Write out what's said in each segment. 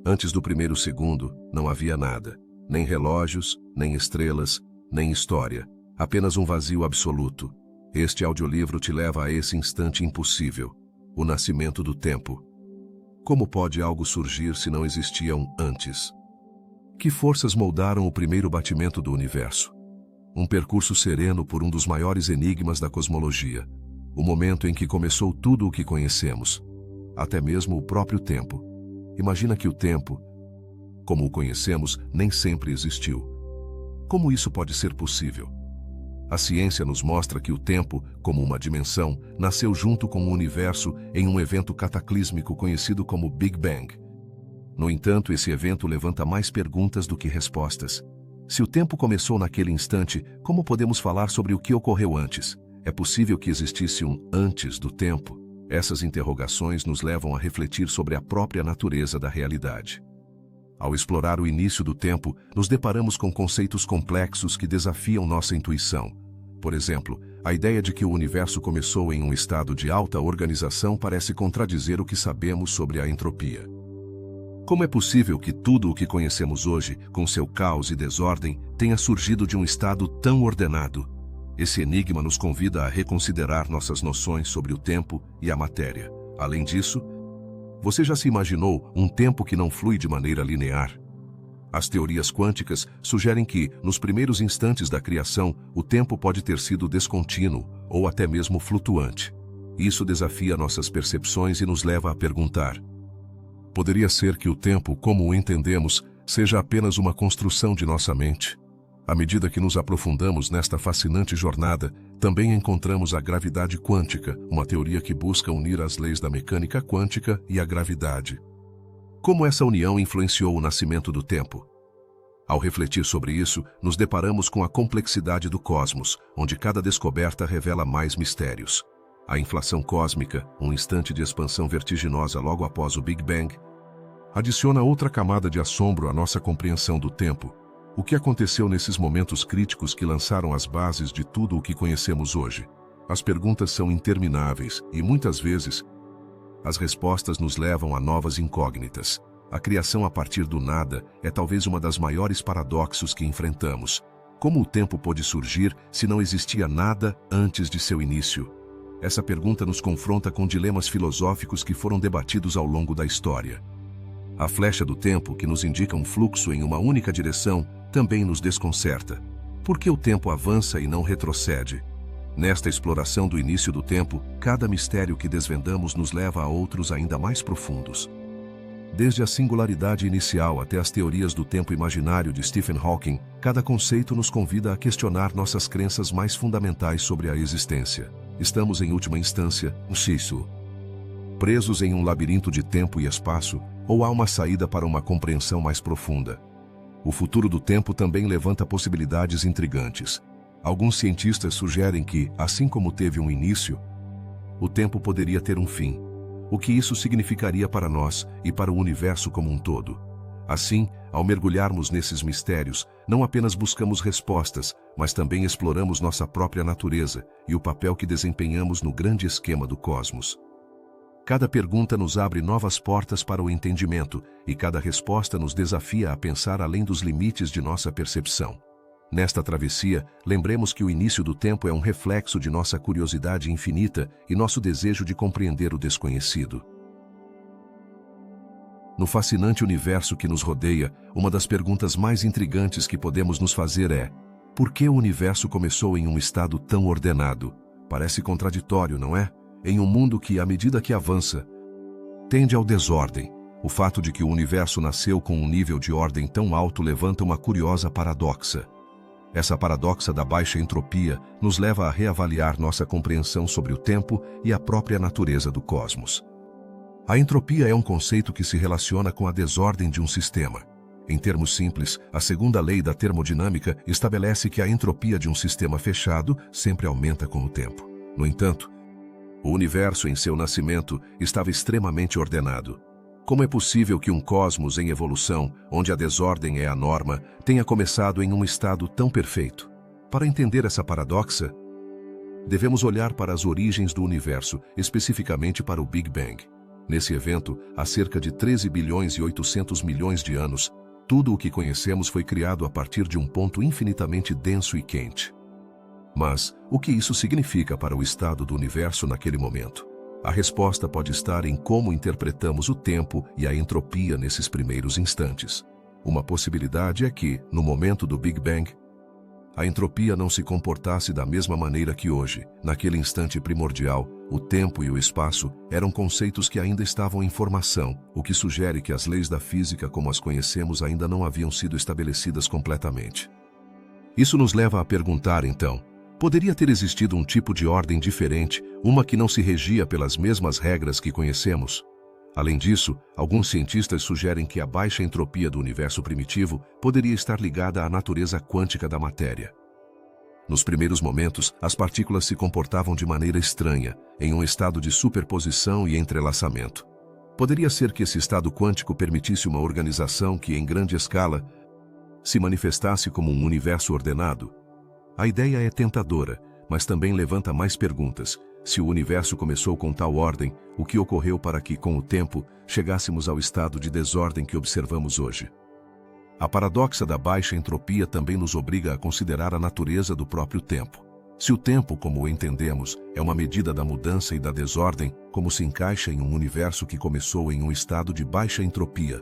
Antes do primeiro segundo, não havia nada. Nem relógios, nem estrelas, nem história. Apenas um vazio absoluto. Este audiolivro te leva a esse instante impossível. O nascimento do tempo. Como pode algo surgir se não existia um antes? Que forças moldaram o primeiro batimento do universo? Um percurso sereno por um dos maiores enigmas da cosmologia. O momento em que começou tudo o que conhecemos. Até mesmo o próprio tempo. Imagina que o tempo, como o conhecemos, nem sempre existiu. Como isso pode ser possível? A ciência nos mostra que o tempo, como uma dimensão, nasceu junto com o universo em um evento cataclísmico conhecido como Big Bang. No entanto, esse evento levanta mais perguntas do que respostas. Se o tempo começou naquele instante, como podemos falar sobre o que ocorreu antes? É possível que existisse um antes do tempo? Essas interrogações nos levam a refletir sobre a própria natureza da realidade. Ao explorar o início do tempo, nos deparamos com conceitos complexos que desafiam nossa intuição. Por exemplo, a ideia de que o universo começou em um estado de alta organização parece contradizer o que sabemos sobre a entropia. Como é possível que tudo o que conhecemos hoje, com seu caos e desordem, tenha surgido de um estado tão ordenado? Esse enigma nos convida a reconsiderar nossas noções sobre o tempo e a matéria. Além disso, você já se imaginou um tempo que não flui de maneira linear? As teorias quânticas sugerem que, nos primeiros instantes da criação, o tempo pode ter sido descontínuo ou até mesmo flutuante. Isso desafia nossas percepções e nos leva a perguntar: poderia ser que o tempo, como o entendemos, seja apenas uma construção de nossa mente? À medida que nos aprofundamos nesta fascinante jornada, também encontramos a gravidade quântica, uma teoria que busca unir as leis da mecânica quântica e a gravidade. Como essa união influenciou o nascimento do tempo? Ao refletir sobre isso, nos deparamos com a complexidade do cosmos, onde cada descoberta revela mais mistérios. A inflação cósmica, um instante de expansão vertiginosa logo após o Big Bang, adiciona outra camada de assombro à nossa compreensão do tempo. O que aconteceu nesses momentos críticos que lançaram as bases de tudo o que conhecemos hoje? As perguntas são intermináveis e, muitas vezes, as respostas nos levam a novas incógnitas. A criação a partir do nada é talvez uma das maiores paradoxos que enfrentamos. Como o tempo pôde surgir se não existia nada antes de seu início? Essa pergunta nos confronta com dilemas filosóficos que foram debatidos ao longo da história. A flecha do tempo, que nos indica um fluxo em uma única direção, também nos desconcerta. Por que o tempo avança e não retrocede? Nesta exploração do início do tempo, cada mistério que desvendamos nos leva a outros ainda mais profundos. Desde a singularidade inicial até as teorias do tempo imaginário de Stephen Hawking, cada conceito nos convida a questionar nossas crenças mais fundamentais sobre a existência. Estamos, em última instância, presos em um labirinto de tempo e espaço, ou há uma saída para uma compreensão mais profunda? O futuro do tempo também levanta possibilidades intrigantes. Alguns cientistas sugerem que, assim como teve um início, o tempo poderia ter um fim. O que isso significaria para nós e para o universo como um todo? Assim, ao mergulharmos nesses mistérios, não apenas buscamos respostas, mas também exploramos nossa própria natureza e o papel que desempenhamos no grande esquema do cosmos. Cada pergunta nos abre novas portas para o entendimento, e cada resposta nos desafia a pensar além dos limites de nossa percepção. Nesta travessia, lembremos que o início do tempo é um reflexo de nossa curiosidade infinita e nosso desejo de compreender o desconhecido. No fascinante universo que nos rodeia, uma das perguntas mais intrigantes que podemos nos fazer é: por que o universo começou em um estado tão ordenado? Parece contraditório, não é? Em um mundo que, à medida que avança, tende ao desordem. O fato de que o universo nasceu com um nível de ordem tão alto levanta uma curiosa paradoxa. Essa paradoxa da baixa entropia nos leva a reavaliar nossa compreensão sobre o tempo e a própria natureza do cosmos. A entropia é um conceito que se relaciona com a desordem de um sistema. Em termos simples, a segunda lei da termodinâmica estabelece que a entropia de um sistema fechado sempre aumenta com o tempo. No entanto, o universo em seu nascimento estava extremamente ordenado. Como é possível que um cosmos em evolução, onde a desordem é a norma, tenha começado em um estado tão perfeito? Para entender essa paradoxa, devemos olhar para as origens do universo, especificamente para o Big Bang. Nesse evento, há cerca de 13 bilhões e 800 milhões de anos, tudo o que conhecemos foi criado a partir de um ponto infinitamente denso e quente. Mas, o que isso significa para o estado do universo naquele momento? A resposta pode estar em como interpretamos o tempo e a entropia nesses primeiros instantes. Uma possibilidade é que, no momento do Big Bang, a entropia não se comportasse da mesma maneira que hoje. Naquele instante primordial, o tempo e o espaço eram conceitos que ainda estavam em formação, o que sugere que as leis da física como as conhecemos ainda não haviam sido estabelecidas completamente. Isso nos leva a perguntar, então, poderia ter existido um tipo de ordem diferente, uma que não se regia pelas mesmas regras que conhecemos? Além disso, alguns cientistas sugerem que a baixa entropia do universo primitivo poderia estar ligada à natureza quântica da matéria. Nos primeiros momentos, as partículas se comportavam de maneira estranha, em um estado de superposição e entrelaçamento. Poderia ser que esse estado quântico permitisse uma organização que, em grande escala, se manifestasse como um universo ordenado? A ideia é tentadora, mas também levanta mais perguntas. Se o universo começou com tal ordem, o que ocorreu para que, com o tempo, chegássemos ao estado de desordem que observamos hoje? A paradoxa da baixa entropia também nos obriga a considerar a natureza do próprio tempo. Se o tempo, como o entendemos, é uma medida da mudança e da desordem, como se encaixa em um universo que começou em um estado de baixa entropia?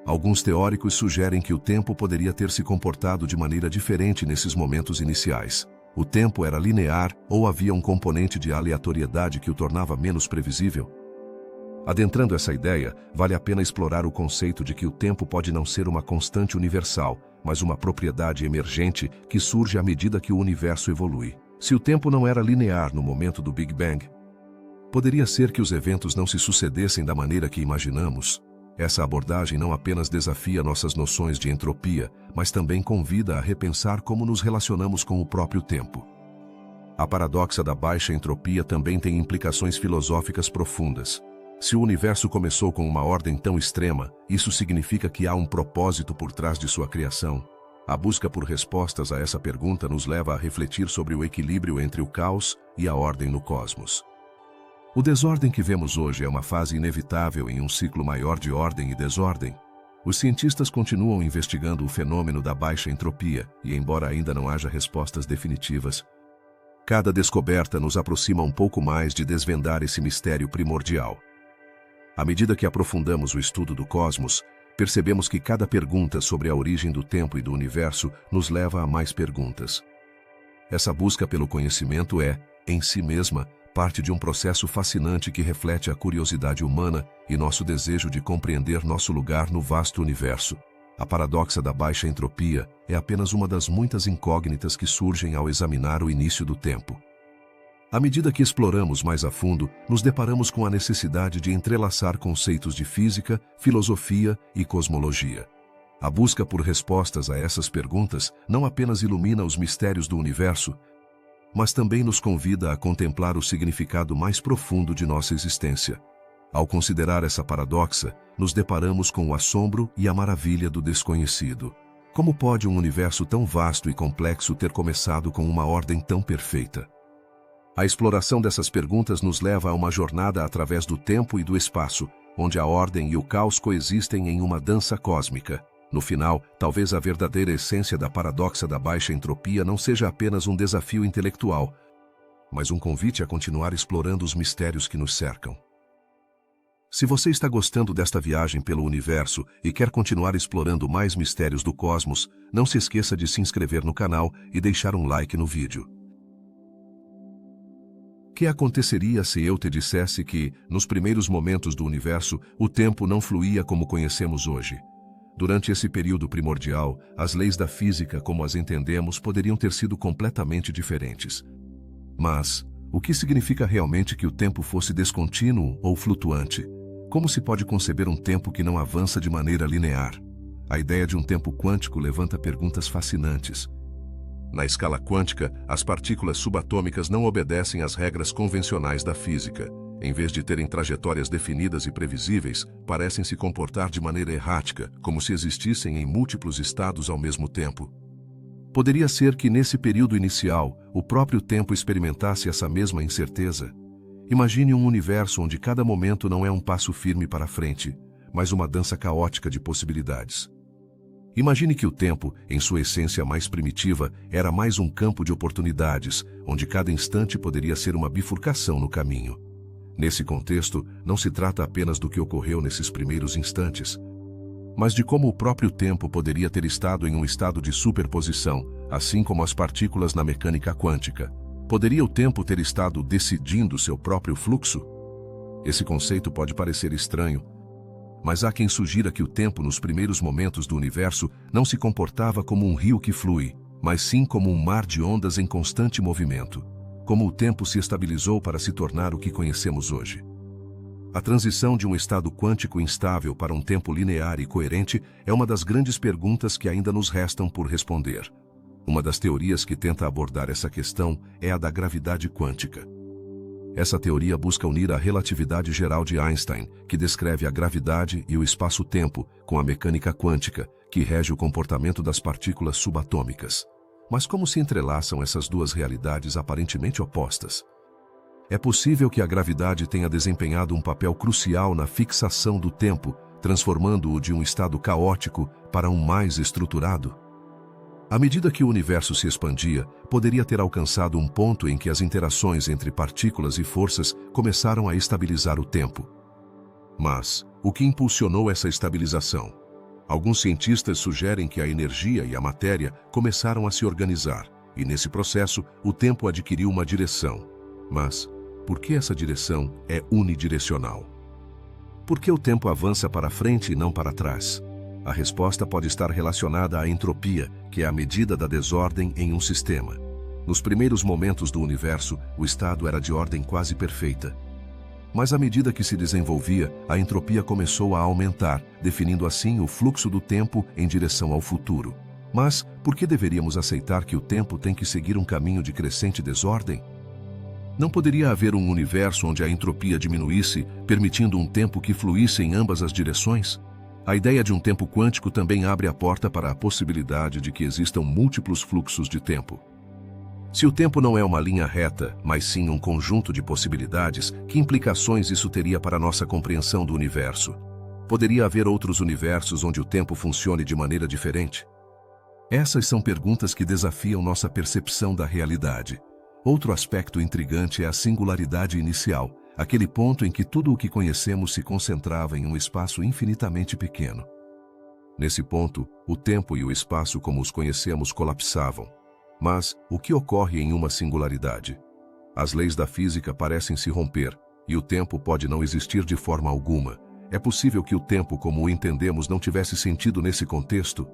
Alguns teóricos sugerem que o tempo poderia ter se comportado de maneira diferente nesses momentos iniciais. O tempo era linear ou havia um componente de aleatoriedade que o tornava menos previsível? Adentrando essa ideia, vale a pena explorar o conceito de que o tempo pode não ser uma constante universal, mas uma propriedade emergente que surge à medida que o universo evolui. Se o tempo não era linear no momento do Big Bang, poderia ser que os eventos não se sucedessem da maneira que imaginamos? Essa abordagem não apenas desafia nossas noções de entropia, mas também convida a repensar como nos relacionamos com o próprio tempo. A paradoxa da baixa entropia também tem implicações filosóficas profundas. Se o universo começou com uma ordem tão extrema, isso significa que há um propósito por trás de sua criação? A busca por respostas a essa pergunta nos leva a refletir sobre o equilíbrio entre o caos e a ordem no cosmos. O desordem que vemos hoje é uma fase inevitável em um ciclo maior de ordem e desordem. Os cientistas continuam investigando o fenômeno da baixa entropia e, embora ainda não haja respostas definitivas, cada descoberta nos aproxima um pouco mais de desvendar esse mistério primordial. À medida que aprofundamos o estudo do cosmos, percebemos que cada pergunta sobre a origem do tempo e do universo nos leva a mais perguntas. Essa busca pelo conhecimento é, em si mesma, parte de um processo fascinante que reflete a curiosidade humana e nosso desejo de compreender nosso lugar no vasto universo. A paradoxa da baixa entropia é apenas uma das muitas incógnitas que surgem ao examinar o início do tempo. À medida que exploramos mais a fundo, nos deparamos com a necessidade de entrelaçar conceitos de física, filosofia e cosmologia. A busca por respostas a essas perguntas não apenas ilumina os mistérios do universo, mas também nos convida a contemplar o significado mais profundo de nossa existência. Ao considerar essa paradoxa, nos deparamos com o assombro e a maravilha do desconhecido. Como pode um universo tão vasto e complexo ter começado com uma ordem tão perfeita? A exploração dessas perguntas nos leva a uma jornada através do tempo e do espaço, onde a ordem e o caos coexistem em uma dança cósmica. No final, talvez a verdadeira essência da paradoxa da baixa entropia não seja apenas um desafio intelectual, mas um convite a continuar explorando os mistérios que nos cercam. Se você está gostando desta viagem pelo universo e quer continuar explorando mais mistérios do cosmos, não se esqueça de se inscrever no canal e deixar um like no vídeo. O que aconteceria se eu te dissesse que, nos primeiros momentos do universo, o tempo não fluía como conhecemos hoje? Durante esse período primordial, as leis da física, como as entendemos, poderiam ter sido completamente diferentes. Mas, o que significa realmente que o tempo fosse descontínuo ou flutuante? Como se pode conceber um tempo que não avança de maneira linear? A ideia de um tempo quântico levanta perguntas fascinantes. Na escala quântica, as partículas subatômicas não obedecem às regras convencionais da física. Em vez de terem trajetórias definidas e previsíveis, parecem se comportar de maneira errática, como se existissem em múltiplos estados ao mesmo tempo. Poderia ser que, nesse período inicial, o próprio tempo experimentasse essa mesma incerteza. Imagine um universo onde cada momento não é um passo firme para frente, mas uma dança caótica de possibilidades. Imagine que o tempo, em sua essência mais primitiva, era mais um campo de oportunidades, onde cada instante poderia ser uma bifurcação no caminho. Nesse contexto, não se trata apenas do que ocorreu nesses primeiros instantes, mas de como o próprio tempo poderia ter estado em um estado de superposição, assim como as partículas na mecânica quântica. Poderia o tempo ter estado decidindo seu próprio fluxo? Esse conceito pode parecer estranho, mas há quem sugira que o tempo nos primeiros momentos do universo não se comportava como um rio que flui, mas sim como um mar de ondas em constante movimento. Como o tempo se estabilizou para se tornar o que conhecemos hoje. A transição de um estado quântico instável para um tempo linear e coerente é uma das grandes perguntas que ainda nos restam por responder. Uma das teorias que tenta abordar essa questão é a da gravidade quântica. Essa teoria busca unir a relatividade geral de Einstein, que descreve a gravidade e o espaço-tempo, com a mecânica quântica, que rege o comportamento das partículas subatômicas. Mas como se entrelaçam essas duas realidades aparentemente opostas? É possível que a gravidade tenha desempenhado um papel crucial na fixação do tempo, transformando-o de um estado caótico para um mais estruturado? À medida que o universo se expandia, poderia ter alcançado um ponto em que as interações entre partículas e forças começaram a estabilizar o tempo. Mas, o que impulsionou essa estabilização? Alguns cientistas sugerem que a energia e a matéria começaram a se organizar, e nesse processo, o tempo adquiriu uma direção. Mas, por que essa direção é unidirecional? Por que o tempo avança para frente e não para trás? A resposta pode estar relacionada à entropia, que é a medida da desordem em um sistema. Nos primeiros momentos do universo, o estado era de ordem quase perfeita. Mas à medida que se desenvolvia, a entropia começou a aumentar, definindo assim o fluxo do tempo em direção ao futuro. Mas, por que deveríamos aceitar que o tempo tem que seguir um caminho de crescente desordem? Não poderia haver um universo onde a entropia diminuísse, permitindo um tempo que fluísse em ambas as direções? A ideia de um tempo quântico também abre a porta para a possibilidade de que existam múltiplos fluxos de tempo. Se o tempo não é uma linha reta, mas sim um conjunto de possibilidades, que implicações isso teria para nossa compreensão do universo? Poderia haver outros universos onde o tempo funcione de maneira diferente? Essas são perguntas que desafiam nossa percepção da realidade. Outro aspecto intrigante é a singularidade inicial, aquele ponto em que tudo o que conhecemos se concentrava em um espaço infinitamente pequeno. Nesse ponto, o tempo e o espaço como os conhecemos colapsavam. Mas, o que ocorre em uma singularidade? As leis da física parecem se romper, e o tempo pode não existir de forma alguma. É possível que o tempo como o entendemos não tivesse sentido nesse contexto?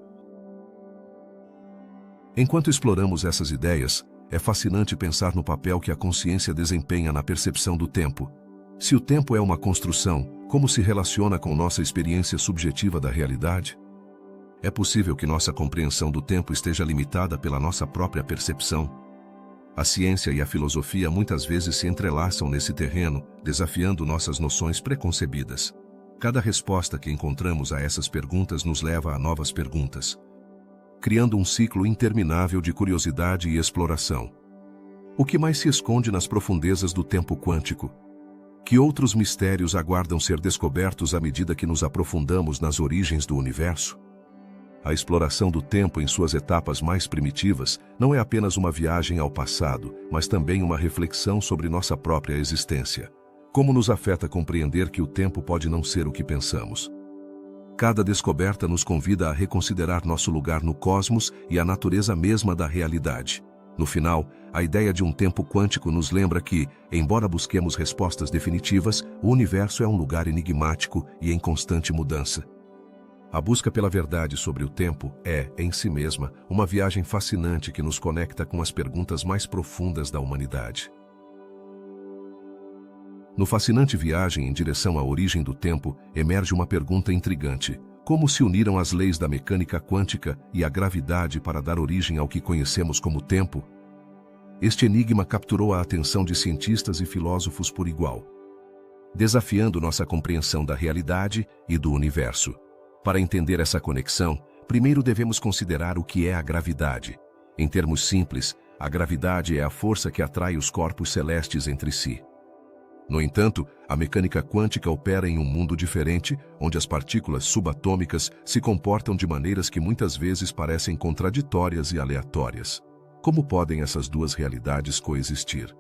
Enquanto exploramos essas ideias, é fascinante pensar no papel que a consciência desempenha na percepção do tempo. Se o tempo é uma construção, como se relaciona com nossa experiência subjetiva da realidade? É possível que nossa compreensão do tempo esteja limitada pela nossa própria percepção. A ciência e a filosofia muitas vezes se entrelaçam nesse terreno, desafiando nossas noções preconcebidas. Cada resposta que encontramos a essas perguntas nos leva a novas perguntas, criando um ciclo interminável de curiosidade e exploração. O que mais se esconde nas profundezas do tempo quântico? Que outros mistérios aguardam ser descobertos à medida que nos aprofundamos nas origens do universo? A exploração do tempo em suas etapas mais primitivas não é apenas uma viagem ao passado, mas também uma reflexão sobre nossa própria existência. Como nos afeta compreender que o tempo pode não ser o que pensamos? Cada descoberta nos convida a reconsiderar nosso lugar no cosmos e a natureza mesma da realidade. No final, a ideia de um tempo quântico nos lembra que, embora busquemos respostas definitivas, o universo é um lugar enigmático e em constante mudança. A busca pela verdade sobre o tempo é, em si mesma, uma viagem fascinante que nos conecta com as perguntas mais profundas da humanidade. No fascinante viagem em direção à origem do tempo, emerge uma pergunta intrigante. Como se uniram as leis da mecânica quântica e a gravidade para dar origem ao que conhecemos como tempo? Este enigma capturou a atenção de cientistas e filósofos por igual, desafiando nossa compreensão da realidade e do universo. Para entender essa conexão, primeiro devemos considerar o que é a gravidade. Em termos simples, a gravidade é a força que atrai os corpos celestes entre si. No entanto, a mecânica quântica opera em um mundo diferente, onde as partículas subatômicas se comportam de maneiras que muitas vezes parecem contraditórias e aleatórias. Como podem essas duas realidades coexistir?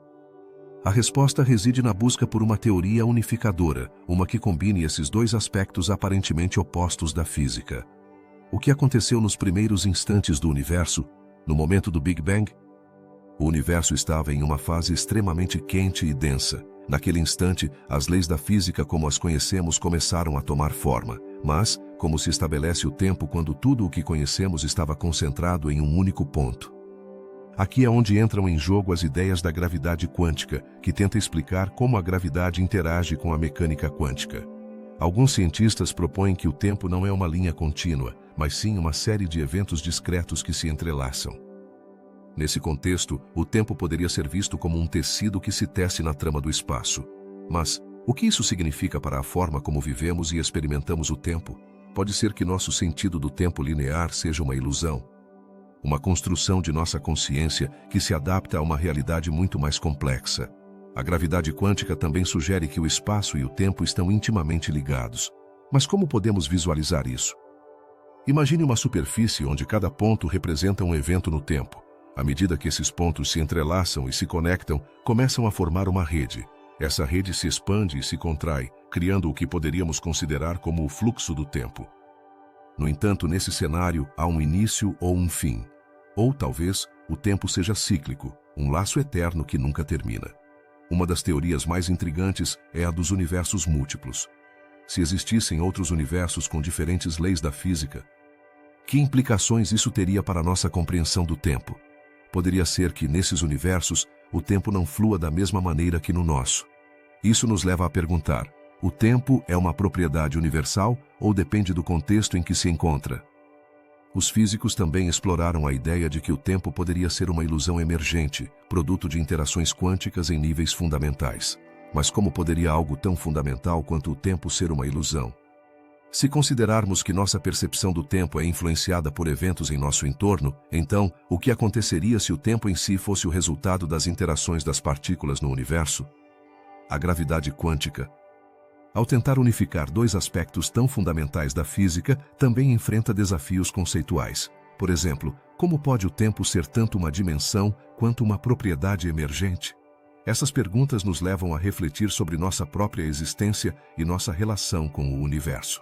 A resposta reside na busca por uma teoria unificadora, uma que combine esses dois aspectos aparentemente opostos da física. O que aconteceu nos primeiros instantes do universo, no momento do Big Bang? O universo estava em uma fase extremamente quente e densa. Naquele instante, as leis da física como as conhecemos começaram a tomar forma, mas, como se estabelece o tempo quando tudo o que conhecemos estava concentrado em um único ponto? Aqui é onde entram em jogo as ideias da gravidade quântica, que tenta explicar como a gravidade interage com a mecânica quântica. Alguns cientistas propõem que o tempo não é uma linha contínua, mas sim uma série de eventos discretos que se entrelaçam. Nesse contexto, o tempo poderia ser visto como um tecido que se tece na trama do espaço. Mas, o que isso significa para a forma como vivemos e experimentamos o tempo? Pode ser que nosso sentido do tempo linear seja uma ilusão. Uma construção de nossa consciência que se adapta a uma realidade muito mais complexa. A gravidade quântica também sugere que o espaço e o tempo estão intimamente ligados. Mas como podemos visualizar isso? Imagine uma superfície onde cada ponto representa um evento no tempo. À medida que esses pontos se entrelaçam e se conectam, começam a formar uma rede. Essa rede se expande e se contrai, criando o que poderíamos considerar como o fluxo do tempo. No entanto, nesse cenário, há um início ou um fim. Ou, talvez, o tempo seja cíclico, um laço eterno que nunca termina. Uma das teorias mais intrigantes é a dos universos múltiplos. Se existissem outros universos com diferentes leis da física, que implicações isso teria para a nossa compreensão do tempo? Poderia ser que, nesses universos, o tempo não flua da mesma maneira que no nosso. Isso nos leva a perguntar: o tempo é uma propriedade universal ou depende do contexto em que se encontra? Os físicos também exploraram a ideia de que o tempo poderia ser uma ilusão emergente, produto de interações quânticas em níveis fundamentais. Mas como poderia algo tão fundamental quanto o tempo ser uma ilusão? Se considerarmos que nossa percepção do tempo é influenciada por eventos em nosso entorno, então, o que aconteceria se o tempo em si fosse o resultado das interações das partículas no universo? A gravidade quântica, ao tentar unificar dois aspectos tão fundamentais da física, também enfrenta desafios conceituais. Por exemplo, como pode o tempo ser tanto uma dimensão quanto uma propriedade emergente? Essas perguntas nos levam a refletir sobre nossa própria existência e nossa relação com o universo.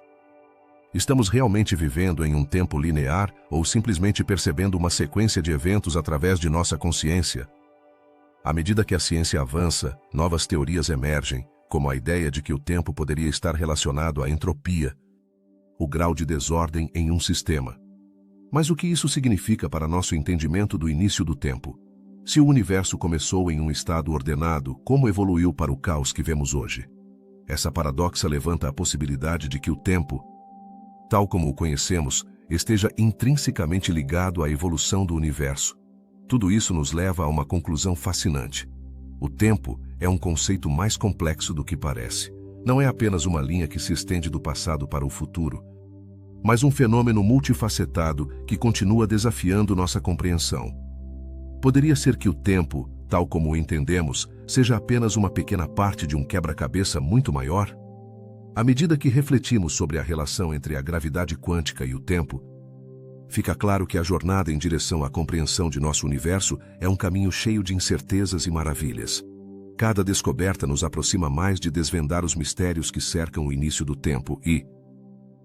Estamos realmente vivendo em um tempo linear ou simplesmente percebendo uma sequência de eventos através de nossa consciência? À medida que a ciência avança, novas teorias emergem, como a ideia de que o tempo poderia estar relacionado à entropia, o grau de desordem em um sistema. Mas o que isso significa para nosso entendimento do início do tempo? Se o universo começou em um estado ordenado, como evoluiu para o caos que vemos hoje? Essa paradoxa levanta a possibilidade de que o tempo, tal como o conhecemos, esteja intrinsecamente ligado à evolução do universo. Tudo isso nos leva a uma conclusão fascinante. O tempo é um conceito mais complexo do que parece. Não é apenas uma linha que se estende do passado para o futuro, mas um fenômeno multifacetado que continua desafiando nossa compreensão. Poderia ser que o tempo, tal como o entendemos, seja apenas uma pequena parte de um quebra-cabeça muito maior? À medida que refletimos sobre a relação entre a gravidade quântica e o tempo, fica claro que a jornada em direção à compreensão de nosso universo é um caminho cheio de incertezas e maravilhas. Cada descoberta nos aproxima mais de desvendar os mistérios que cercam o início do tempo e,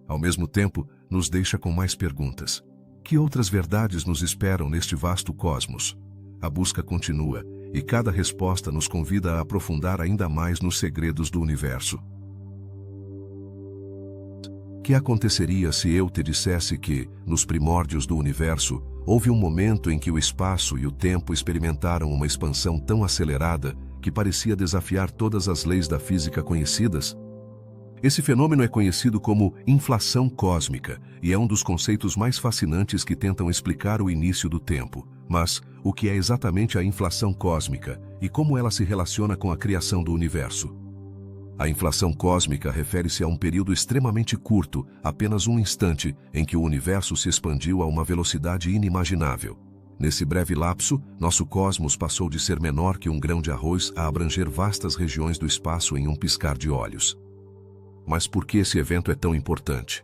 ao mesmo tempo, nos deixa com mais perguntas. Que outras verdades nos esperam neste vasto cosmos? A busca continua, e cada resposta nos convida a aprofundar ainda mais nos segredos do universo. O que aconteceria se eu te dissesse que, nos primórdios do universo, houve um momento em que o espaço e o tempo experimentaram uma expansão tão acelerada que parecia desafiar todas as leis da física conhecidas? Esse fenômeno é conhecido como inflação cósmica e é um dos conceitos mais fascinantes que tentam explicar o início do tempo. Mas, o que é exatamente a inflação cósmica e como ela se relaciona com a criação do universo? A inflação cósmica refere-se a um período extremamente curto, apenas um instante, em que o universo se expandiu a uma velocidade inimaginável. Nesse breve lapso, nosso cosmos passou de ser menor que um grão de arroz a abranger vastas regiões do espaço em um piscar de olhos. Mas por que esse evento é tão importante?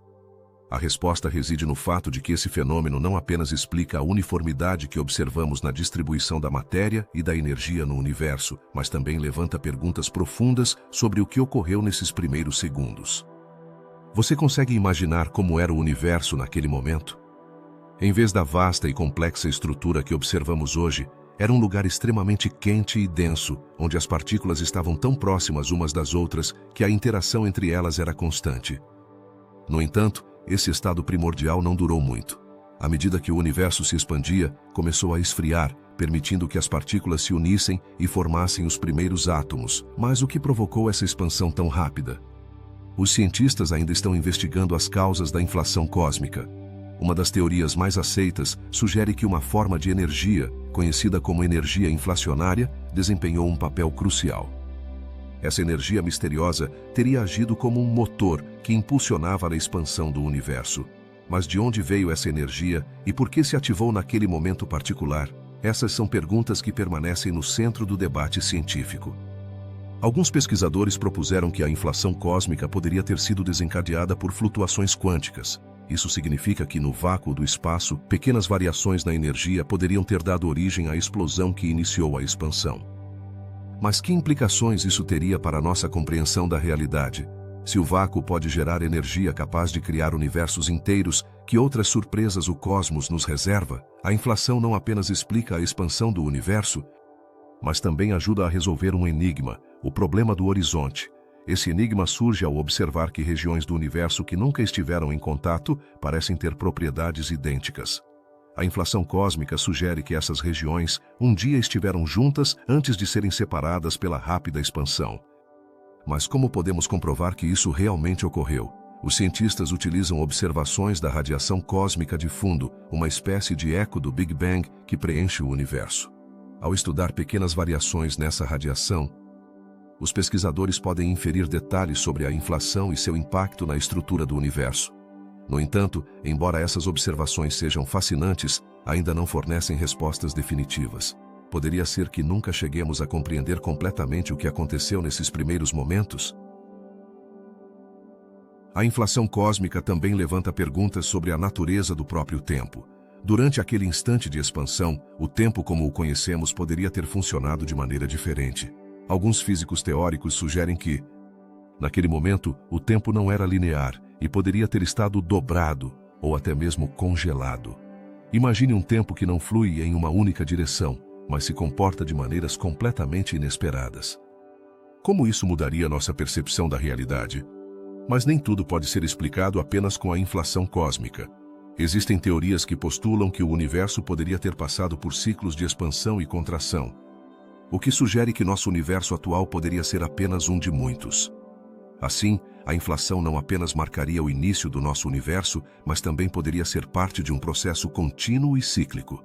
A resposta reside no fato de que esse fenômeno não apenas explica a uniformidade que observamos na distribuição da matéria e da energia no universo, mas também levanta perguntas profundas sobre o que ocorreu nesses primeiros segundos. Você consegue imaginar como era o universo naquele momento? Em vez da vasta e complexa estrutura que observamos hoje, era um lugar extremamente quente e denso, onde as partículas estavam tão próximas umas das outras que a interação entre elas era constante. No entanto, esse estado primordial não durou muito. À medida que o universo se expandia, começou a esfriar, permitindo que as partículas se unissem e formassem os primeiros átomos. Mas o que provocou essa expansão tão rápida? Os cientistas ainda estão investigando as causas da inflação cósmica. Uma das teorias mais aceitas sugere que uma forma de energia, conhecida como energia inflacionária, desempenhou um papel crucial. Essa energia misteriosa teria agido como um motor que impulsionava a expansão do universo. Mas de onde veio essa energia e por que se ativou naquele momento particular? Essas são perguntas que permanecem no centro do debate científico. Alguns pesquisadores propuseram que a inflação cósmica poderia ter sido desencadeada por flutuações quânticas. Isso significa que, no vácuo do espaço, pequenas variações na energia poderiam ter dado origem à explosão que iniciou a expansão. Mas que implicações isso teria para a nossa compreensão da realidade? Se o vácuo pode gerar energia capaz de criar universos inteiros, que outras surpresas o cosmos nos reserva? A inflação não apenas explica a expansão do universo, mas também ajuda a resolver um enigma, o problema do horizonte. Esse enigma surge ao observar que regiões do universo que nunca estiveram em contato parecem ter propriedades idênticas. A inflação cósmica sugere que essas regiões um dia estiveram juntas antes de serem separadas pela rápida expansão. Mas como podemos comprovar que isso realmente ocorreu? Os cientistas utilizam observações da radiação cósmica de fundo, uma espécie de eco do Big Bang que preenche o universo. Ao estudar pequenas variações nessa radiação, os pesquisadores podem inferir detalhes sobre a inflação e seu impacto na estrutura do universo. No entanto, embora essas observações sejam fascinantes, ainda não fornecem respostas definitivas. Poderia ser que nunca cheguemos a compreender completamente o que aconteceu nesses primeiros momentos? A inflação cósmica também levanta perguntas sobre a natureza do próprio tempo. Durante aquele instante de expansão, o tempo como o conhecemos poderia ter funcionado de maneira diferente. Alguns físicos teóricos sugerem que, naquele momento, o tempo não era linear e poderia ter estado dobrado ou até mesmo congelado. Imagine um tempo que não flui em uma única direção, mas se comporta de maneiras completamente inesperadas. Como isso mudaria nossa percepção da realidade? Mas nem tudo pode ser explicado apenas com a inflação cósmica. Existem teorias que postulam que o universo poderia ter passado por ciclos de expansão e contração, o que sugere que nosso universo atual poderia ser apenas um de muitos. Assim, a inflação não apenas marcaria o início do nosso universo, mas também poderia ser parte de um processo contínuo e cíclico.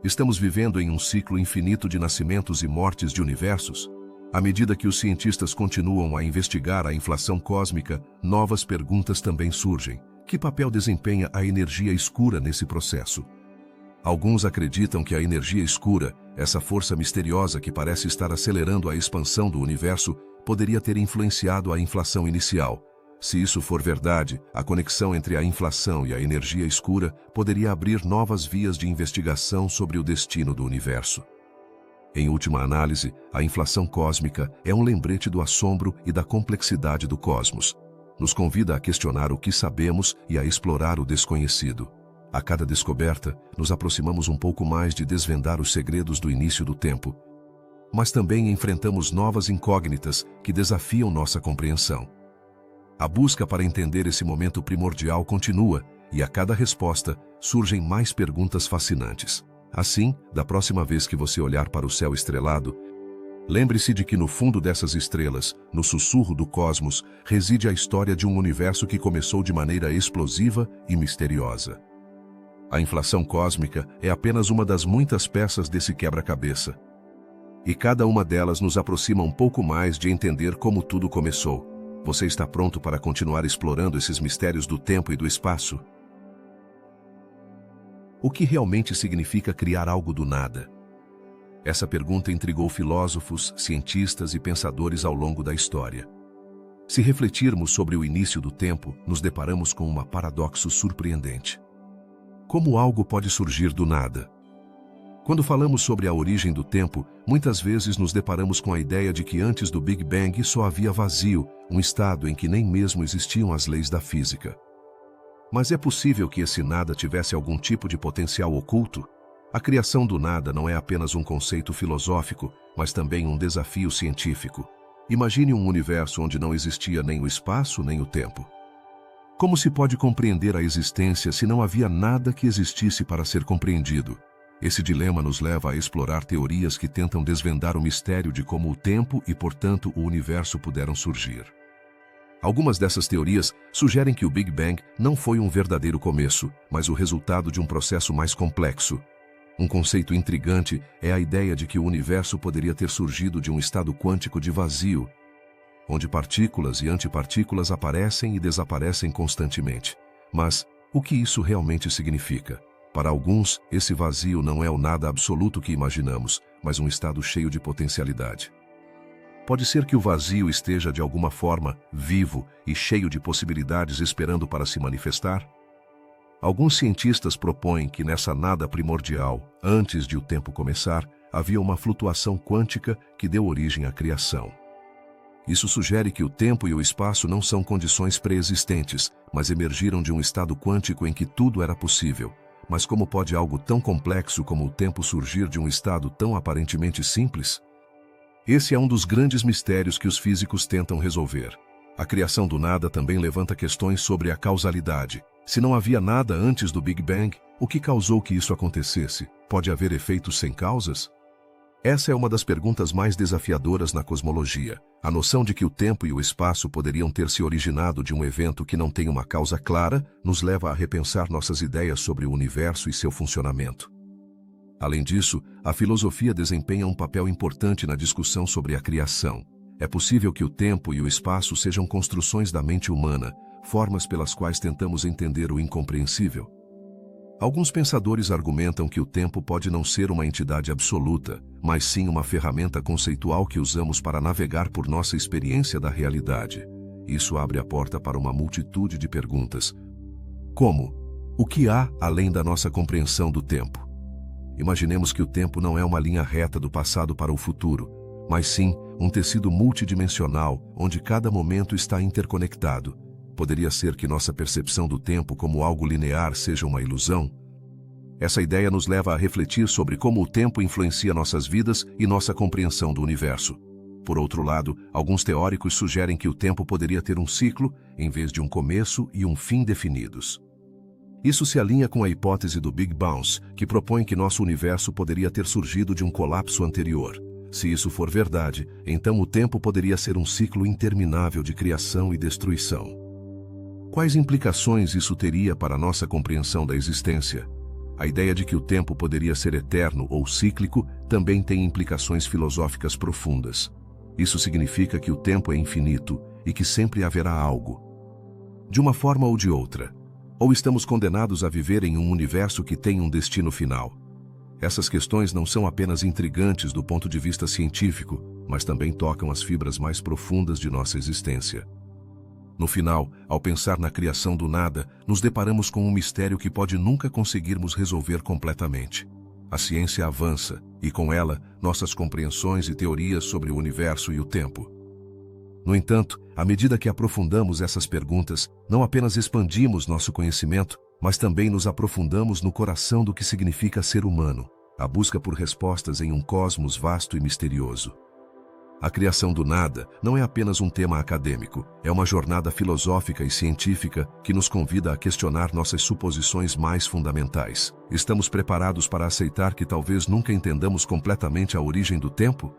Estamos vivendo em um ciclo infinito de nascimentos e mortes de universos. À medida que os cientistas continuam a investigar a inflação cósmica, novas perguntas também surgem. Que papel desempenha a energia escura nesse processo? Alguns acreditam que a energia escura, essa força misteriosa que parece estar acelerando a expansão do universo, poderia ter influenciado a inflação inicial. Se isso for verdade, a conexão entre a inflação e a energia escura poderia abrir novas vias de investigação sobre o destino do universo. Em última análise, a inflação cósmica é um lembrete do assombro e da complexidade do cosmos. Nos convida a questionar o que sabemos e a explorar o desconhecido. A cada descoberta, nos aproximamos um pouco mais de desvendar os segredos do início do tempo. Mas também enfrentamos novas incógnitas que desafiam nossa compreensão. A busca para entender esse momento primordial continua, e a cada resposta surgem mais perguntas fascinantes. Assim, da próxima vez que você olhar para o céu estrelado, lembre-se de que no fundo dessas estrelas, no sussurro do cosmos, reside a história de um universo que começou de maneira explosiva e misteriosa. A inflação cósmica é apenas uma das muitas peças desse quebra-cabeça. E cada uma delas nos aproxima um pouco mais de entender como tudo começou. Você está pronto para continuar explorando esses mistérios do tempo e do espaço? O que realmente significa criar algo do nada? Essa pergunta intrigou filósofos, cientistas e pensadores ao longo da história. Se refletirmos sobre o início do tempo, nos deparamos com um paradoxo surpreendente. Como algo pode surgir do nada? Quando falamos sobre a origem do tempo, muitas vezes nos deparamos com a ideia de que antes do Big Bang só havia vazio, um estado em que nem mesmo existiam as leis da física. Mas é possível que esse nada tivesse algum tipo de potencial oculto? A criação do nada não é apenas um conceito filosófico, mas também um desafio científico. Imagine um universo onde não existia nem o espaço nem o tempo. Como se pode compreender a existência se não havia nada que existisse para ser compreendido? Esse dilema nos leva a explorar teorias que tentam desvendar o mistério de como o tempo e, portanto, o universo puderam surgir. Algumas dessas teorias sugerem que o Big Bang não foi um verdadeiro começo, mas o resultado de um processo mais complexo. Um conceito intrigante é a ideia de que o universo poderia ter surgido de um estado quântico de vazio, onde partículas e antipartículas aparecem e desaparecem constantemente. Mas o que isso realmente significa? Para alguns, esse vazio não é o nada absoluto que imaginamos, mas um estado cheio de potencialidade. Pode ser que o vazio esteja de alguma forma vivo e cheio de possibilidades esperando para se manifestar? Alguns cientistas propõem que nessa nada primordial, antes de o tempo começar, havia uma flutuação quântica que deu origem à criação. Isso sugere que o tempo e o espaço não são condições pré-existentes, mas emergiram de um estado quântico em que tudo era possível. Mas como pode algo tão complexo como o tempo surgir de um estado tão aparentemente simples? Esse é um dos grandes mistérios que os físicos tentam resolver. A criação do nada também levanta questões sobre a causalidade. Se não havia nada antes do Big Bang, o que causou que isso acontecesse? Pode haver efeitos sem causas? Essa é uma das perguntas mais desafiadoras na cosmologia. A noção de que o tempo e o espaço poderiam ter se originado de um evento que não tem uma causa clara nos leva a repensar nossas ideias sobre o universo e seu funcionamento. Além disso, a filosofia desempenha um papel importante na discussão sobre a criação. É possível que o tempo e o espaço sejam construções da mente humana, formas pelas quais tentamos entender o incompreensível. Alguns pensadores argumentam que o tempo pode não ser uma entidade absoluta, mas sim uma ferramenta conceitual que usamos para navegar por nossa experiência da realidade. Isso abre a porta para uma multitude de perguntas. Como? O que há além da nossa compreensão do tempo? Imaginemos que o tempo não é uma linha reta do passado para o futuro, mas sim um tecido multidimensional onde cada momento está interconectado. Poderia ser que nossa percepção do tempo como algo linear seja uma ilusão? Essa ideia nos leva a refletir sobre como o tempo influencia nossas vidas e nossa compreensão do universo. Por outro lado, alguns teóricos sugerem que o tempo poderia ter um ciclo, em vez de um começo e um fim definidos. Isso se alinha com a hipótese do Big Bounce, que propõe que nosso universo poderia ter surgido de um colapso anterior. Se isso for verdade, então o tempo poderia ser um ciclo interminável de criação e destruição. Quais implicações isso teria para a nossa compreensão da existência? A ideia de que o tempo poderia ser eterno ou cíclico também tem implicações filosóficas profundas. Isso significa que o tempo é infinito e que sempre haverá algo. De uma forma ou de outra. Ou estamos condenados a viver em um universo que tem um destino final? Essas questões não são apenas intrigantes do ponto de vista científico, mas também tocam as fibras mais profundas de nossa existência. No final, ao pensar na criação do nada, nos deparamos com um mistério que pode nunca conseguirmos resolver completamente. A ciência avança, e com ela, nossas compreensões e teorias sobre o universo e o tempo. No entanto, à medida que aprofundamos essas perguntas, não apenas expandimos nosso conhecimento, mas também nos aprofundamos no coração do que significa ser humano, a busca por respostas em um cosmos vasto e misterioso. A criação do nada não é apenas um tema acadêmico, é uma jornada filosófica e científica que nos convida a questionar nossas suposições mais fundamentais. Estamos preparados para aceitar que talvez nunca entendamos completamente a origem do tempo?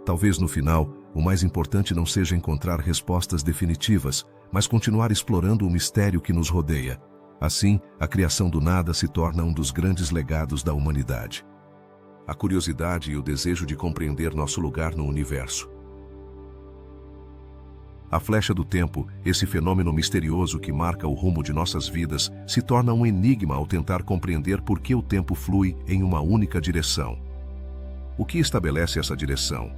Talvez no final, o mais importante não seja encontrar respostas definitivas, mas continuar explorando o mistério que nos rodeia. Assim, a criação do nada se torna um dos grandes legados da humanidade. A curiosidade e o desejo de compreender nosso lugar no universo. A flecha do tempo, esse fenômeno misterioso que marca o rumo de nossas vidas, se torna um enigma ao tentar compreender por que o tempo flui em uma única direção. O que estabelece essa direção?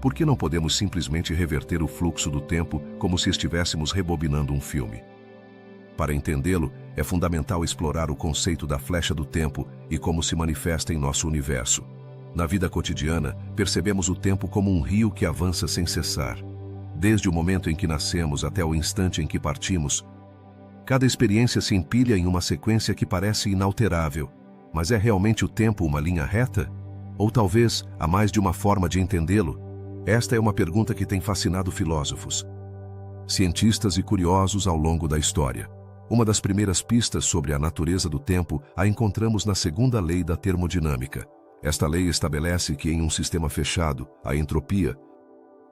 Por que não podemos simplesmente reverter o fluxo do tempo como se estivéssemos rebobinando um filme? Para entendê-lo, é fundamental explorar o conceito da flecha do tempo e como se manifesta em nosso universo. Na vida cotidiana, percebemos o tempo como um rio que avança sem cessar. Desde o momento em que nascemos até o instante em que partimos, cada experiência se empilha em uma sequência que parece inalterável. Mas é realmente o tempo uma linha reta? Ou talvez há mais de uma forma de entendê-lo? Esta é uma pergunta que tem fascinado filósofos, cientistas e curiosos ao longo da história. Uma das primeiras pistas sobre a natureza do tempo a encontramos na segunda lei da termodinâmica. Esta lei estabelece que em um sistema fechado, a entropia,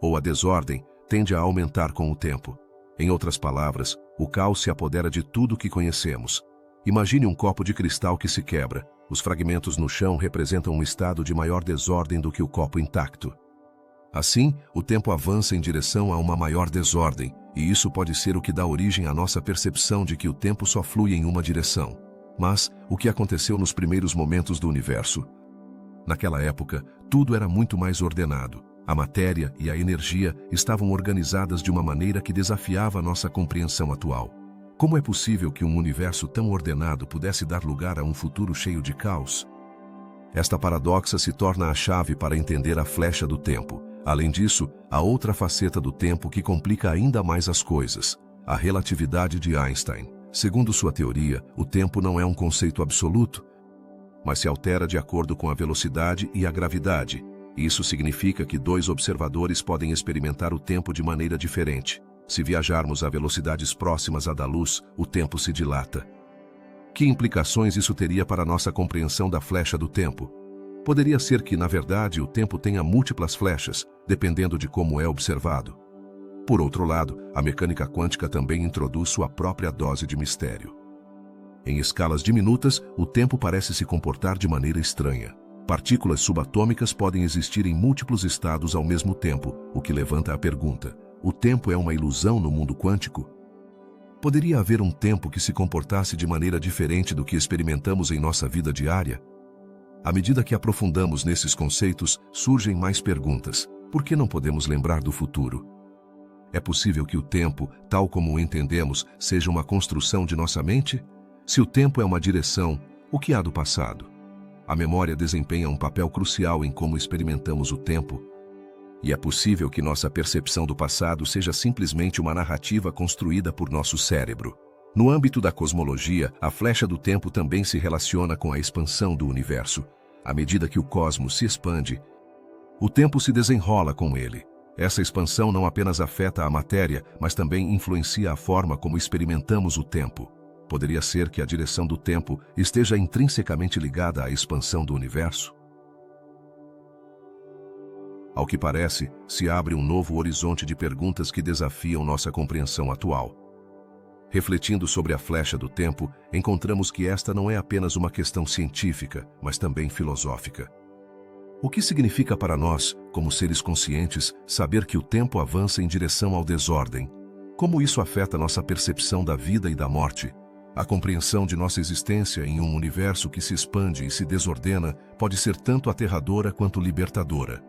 ou a desordem, tende a aumentar com o tempo. Em outras palavras, o caos se apodera de tudo que conhecemos. Imagine um copo de cristal que se quebra. Os fragmentos no chão representam um estado de maior desordem do que o copo intacto. Assim, o tempo avança em direção a uma maior desordem, e isso pode ser o que dá origem à nossa percepção de que o tempo só flui em uma direção. Mas, o que aconteceu nos primeiros momentos do universo? Naquela época, tudo era muito mais ordenado. A matéria e a energia estavam organizadas de uma maneira que desafiava a nossa compreensão atual. Como é possível que um universo tão ordenado pudesse dar lugar a um futuro cheio de caos? Esta paradoxa se torna a chave para entender a flecha do tempo. Além disso, há outra faceta do tempo que complica ainda mais as coisas: a relatividade de Einstein. Segundo sua teoria, o tempo não é um conceito absoluto, mas se altera de acordo com a velocidade e a gravidade. Isso significa que dois observadores podem experimentar o tempo de maneira diferente. Se viajarmos a velocidades próximas à da luz, o tempo se dilata. Que implicações isso teria para a nossa compreensão da flecha do tempo? Poderia ser que, na verdade, o tempo tenha múltiplas flechas, dependendo de como é observado. Por outro lado, a mecânica quântica também introduz sua própria dose de mistério. Em escalas diminutas, o tempo parece se comportar de maneira estranha. Partículas subatômicas podem existir em múltiplos estados ao mesmo tempo, o que levanta a pergunta: o tempo é uma ilusão no mundo quântico? Poderia haver um tempo que se comportasse de maneira diferente do que experimentamos em nossa vida diária? À medida que aprofundamos nesses conceitos, surgem mais perguntas. Por que não podemos lembrar do futuro? É possível que o tempo, tal como o entendemos, seja uma construção de nossa mente? Se o tempo é uma direção, o que há do passado? A memória desempenha um papel crucial em como experimentamos o tempo. E é possível que nossa percepção do passado seja simplesmente uma narrativa construída por nosso cérebro. No âmbito da cosmologia, a flecha do tempo também se relaciona com a expansão do universo. À medida que o cosmos se expande, o tempo se desenrola com ele. Essa expansão não apenas afeta a matéria, mas também influencia a forma como experimentamos o tempo. Poderia ser que a direção do tempo esteja intrinsecamente ligada à expansão do universo? Ao que parece, se abre um novo horizonte de perguntas que desafiam nossa compreensão atual. Refletindo sobre a flecha do tempo, encontramos que esta não é apenas uma questão científica, mas também filosófica. O que significa para nós, como seres conscientes, saber que o tempo avança em direção ao desordem? Como isso afeta nossa percepção da vida e da morte? A compreensão de nossa existência em um universo que se expande e se desordena pode ser tanto aterradora quanto libertadora.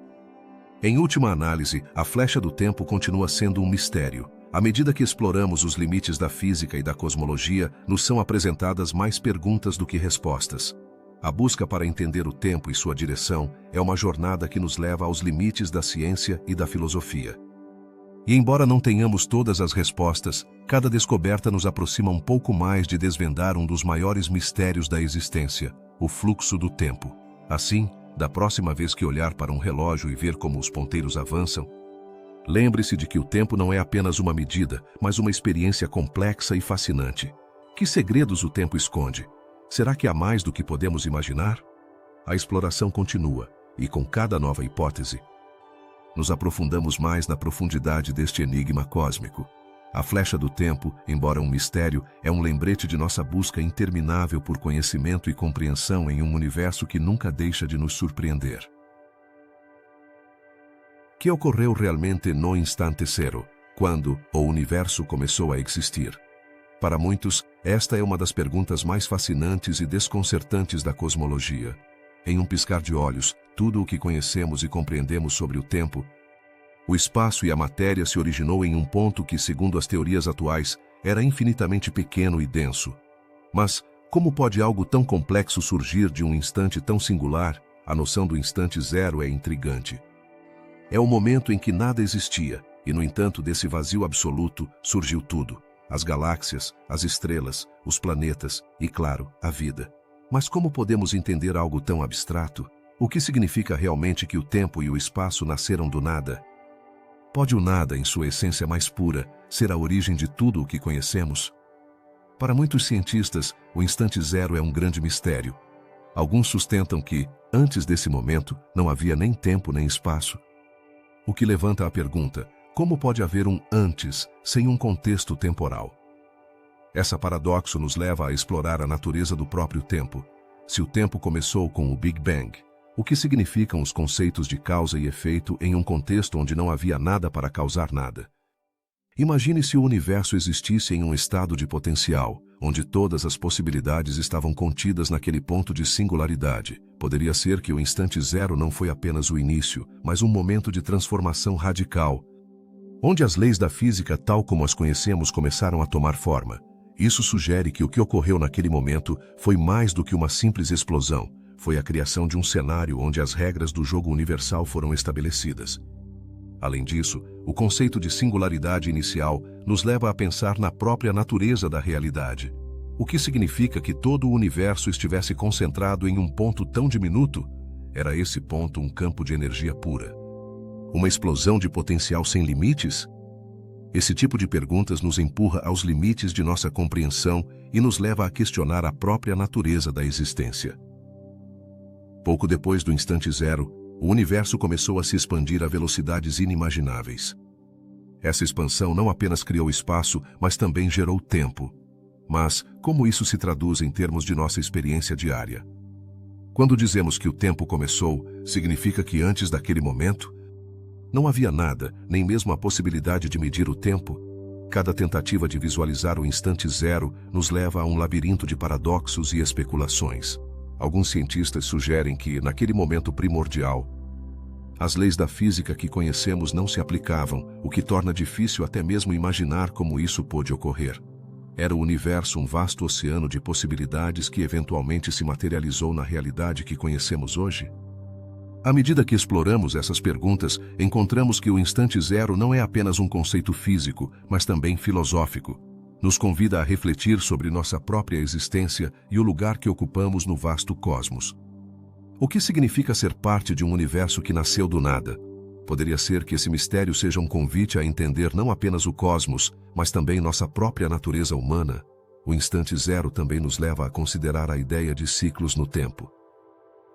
Em última análise, a flecha do tempo continua sendo um mistério. À medida que exploramos os limites da física e da cosmologia, nos são apresentadas mais perguntas do que respostas. A busca para entender o tempo e sua direção é uma jornada que nos leva aos limites da ciência e da filosofia. E embora não tenhamos todas as respostas, cada descoberta nos aproxima um pouco mais de desvendar um dos maiores mistérios da existência, o fluxo do tempo. Assim, da próxima vez que olhar para um relógio e ver como os ponteiros avançam, lembre-se de que o tempo não é apenas uma medida, mas uma experiência complexa e fascinante. Que segredos o tempo esconde? Será que há mais do que podemos imaginar? A exploração continua, e com cada nova hipótese, nos aprofundamos mais na profundidade deste enigma cósmico. A flecha do tempo, embora um mistério, é um lembrete de nossa busca interminável por conhecimento e compreensão em um universo que nunca deixa de nos surpreender. Que ocorreu realmente no instante zero? Quando o universo começou a existir? Para muitos, esta é uma das perguntas mais fascinantes e desconcertantes da cosmologia. Em um piscar de olhos, tudo o que conhecemos e compreendemos sobre o tempo, o espaço e a matéria se originou em um ponto que, segundo as teorias atuais, era infinitamente pequeno e denso. Mas, como pode algo tão complexo surgir de um instante tão singular? A noção do instante zero é intrigante. É o momento em que nada existia, e, no entanto, desse vazio absoluto surgiu tudo. As galáxias, as estrelas, os planetas e, claro, a vida. Mas como podemos entender algo tão abstrato? O que significa realmente que o tempo e o espaço nasceram do nada? Pode o nada, em sua essência mais pura, ser a origem de tudo o que conhecemos? Para muitos cientistas, o instante zero é um grande mistério. Alguns sustentam que, antes desse momento, não havia nem tempo nem espaço. O que levanta a pergunta: como pode haver um antes sem um contexto temporal? Esse paradoxo nos leva a explorar a natureza do próprio tempo. Se o tempo começou com o Big Bang, o que significam os conceitos de causa e efeito em um contexto onde não havia nada para causar nada? Imagine se o universo existisse em um estado de potencial, onde todas as possibilidades estavam contidas naquele ponto de singularidade. Poderia ser que o instante zero não foi apenas o início, mas um momento de transformação radical, onde as leis da física, tal como as conhecemos, começaram a tomar forma. Isso sugere que o que ocorreu naquele momento foi mais do que uma simples explosão. Foi a criação de um cenário onde as regras do jogo universal foram estabelecidas. Além disso, o conceito de singularidade inicial nos leva a pensar na própria natureza da realidade. O que significa que todo o universo estivesse concentrado em um ponto tão diminuto? Era esse ponto um campo de energia pura? Uma explosão de potencial sem limites? Esse tipo de perguntas nos empurra aos limites de nossa compreensão e nos leva a questionar a própria natureza da existência. Pouco depois do instante zero, o universo começou a se expandir a velocidades inimagináveis. Essa expansão não apenas criou espaço, mas também gerou tempo. Mas, como isso se traduz em termos de nossa experiência diária? Quando dizemos que o tempo começou, significa que antes daquele momento, não havia nada, nem mesmo a possibilidade de medir o tempo? Cada tentativa de visualizar o instante zero nos leva a um labirinto de paradoxos e especulações. Alguns cientistas sugerem que, naquele momento primordial, as leis da física que conhecemos não se aplicavam, o que torna difícil até mesmo imaginar como isso pôde ocorrer. Era o universo um vasto oceano de possibilidades que eventualmente se materializou na realidade que conhecemos hoje? À medida que exploramos essas perguntas, encontramos que o instante zero não é apenas um conceito físico, mas também filosófico. Nos convida a refletir sobre nossa própria existência e o lugar que ocupamos no vasto cosmos. O que significa ser parte de um universo que nasceu do nada? Poderia ser que esse mistério seja um convite a entender não apenas o cosmos, mas também nossa própria natureza humana. O instante zero também nos leva a considerar a ideia de ciclos no tempo.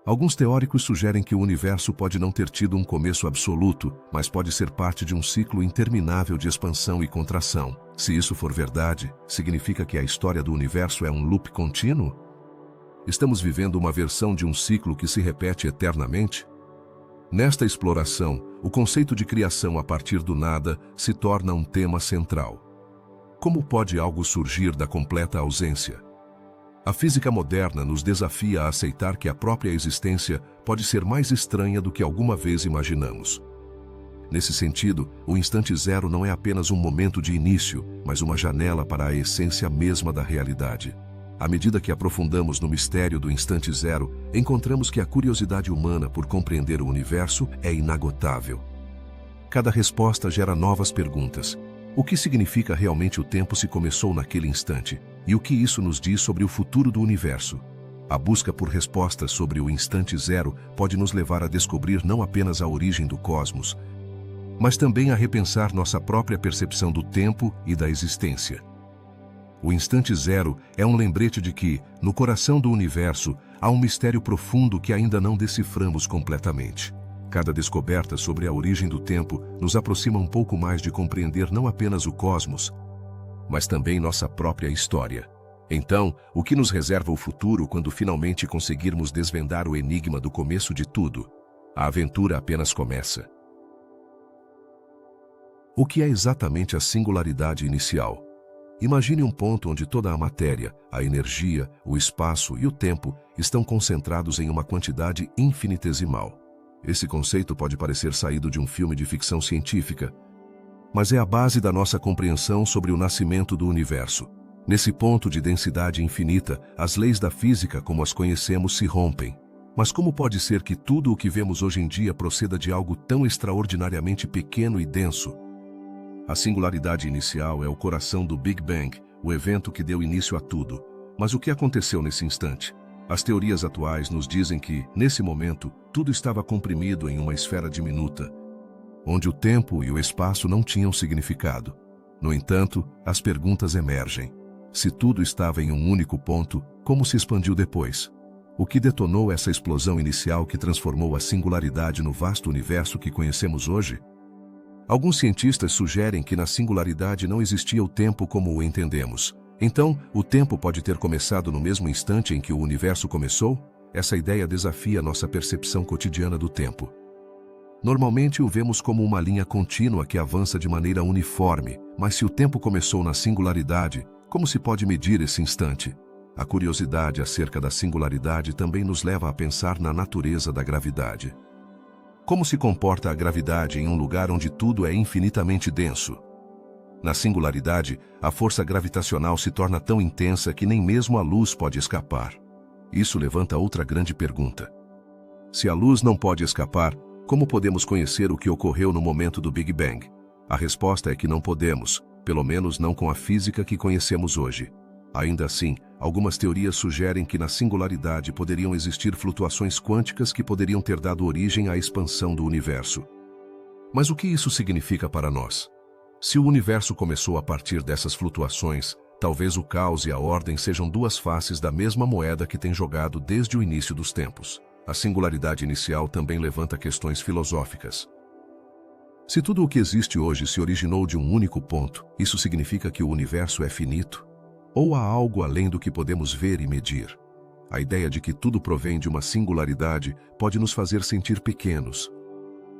Alguns teóricos sugerem que o universo pode não ter tido um começo absoluto, mas pode ser parte de um ciclo interminável de expansão e contração. Se isso for verdade, significa que a história do universo é um loop contínuo? Estamos vivendo uma versão de um ciclo que se repete eternamente? Nesta exploração, o conceito de criação a partir do nada se torna um tema central. Como pode algo surgir da completa ausência? A física moderna nos desafia a aceitar que a própria existência pode ser mais estranha do que alguma vez imaginamos. Nesse sentido, o instante zero não é apenas um momento de início, mas uma janela para a essência mesma da realidade. À medida que aprofundamos no mistério do instante zero, encontramos que a curiosidade humana por compreender o universo é inagotável. Cada resposta gera novas perguntas. O que significa realmente o tempo se começou naquele instante? E o que isso nos diz sobre o futuro do universo? A busca por respostas sobre o instante zero pode nos levar a descobrir não apenas a origem do cosmos, mas também a repensar nossa própria percepção do tempo e da existência. O instante zero é um lembrete de que, no coração do universo, há um mistério profundo que ainda não deciframos completamente. Cada descoberta sobre a origem do tempo nos aproxima um pouco mais de compreender não apenas o cosmos, mas também nossa própria história. Então, o que nos reserva o futuro quando finalmente conseguirmos desvendar o enigma do começo de tudo? A aventura apenas começa. O que é exatamente a singularidade inicial? Imagine um ponto onde toda a matéria, a energia, o espaço e o tempo estão concentrados em uma quantidade infinitesimal. Esse conceito pode parecer saído de um filme de ficção científica, mas é a base da nossa compreensão sobre o nascimento do universo. Nesse ponto de densidade infinita, as leis da física como as conhecemos se rompem. Mas como pode ser que tudo o que vemos hoje em dia proceda de algo tão extraordinariamente pequeno e denso? A singularidade inicial é o coração do Big Bang, o evento que deu início a tudo. Mas o que aconteceu nesse instante? As teorias atuais nos dizem que, nesse momento, tudo estava comprimido em uma esfera diminuta, onde o tempo e o espaço não tinham significado. No entanto, as perguntas emergem. Se tudo estava em um único ponto, como se expandiu depois? O que detonou essa explosão inicial que transformou a singularidade no vasto universo que conhecemos hoje? Alguns cientistas sugerem que na singularidade não existia o tempo como o entendemos. Então, o tempo pode ter começado no mesmo instante em que o universo começou? Essa ideia desafia nossa percepção cotidiana do tempo. Normalmente o vemos como uma linha contínua que avança de maneira uniforme, mas se o tempo começou na singularidade, como se pode medir esse instante? A curiosidade acerca da singularidade também nos leva a pensar na natureza da gravidade. Como se comporta a gravidade em um lugar onde tudo é infinitamente denso? Na singularidade, a força gravitacional se torna tão intensa que nem mesmo a luz pode escapar. Isso levanta outra grande pergunta. Se a luz não pode escapar, como podemos conhecer o que ocorreu no momento do Big Bang? A resposta é que não podemos, pelo menos não com a física que conhecemos hoje. Ainda assim, algumas teorias sugerem que na singularidade poderiam existir flutuações quânticas que poderiam ter dado origem à expansão do universo. Mas o que isso significa para nós? Se o universo começou a partir dessas flutuações, talvez o caos e a ordem sejam duas faces da mesma moeda que tem jogado desde o início dos tempos. A singularidade inicial também levanta questões filosóficas. Se tudo o que existe hoje se originou de um único ponto, isso significa que o universo é finito? Ou há algo além do que podemos ver e medir? A ideia de que tudo provém de uma singularidade pode nos fazer sentir pequenos,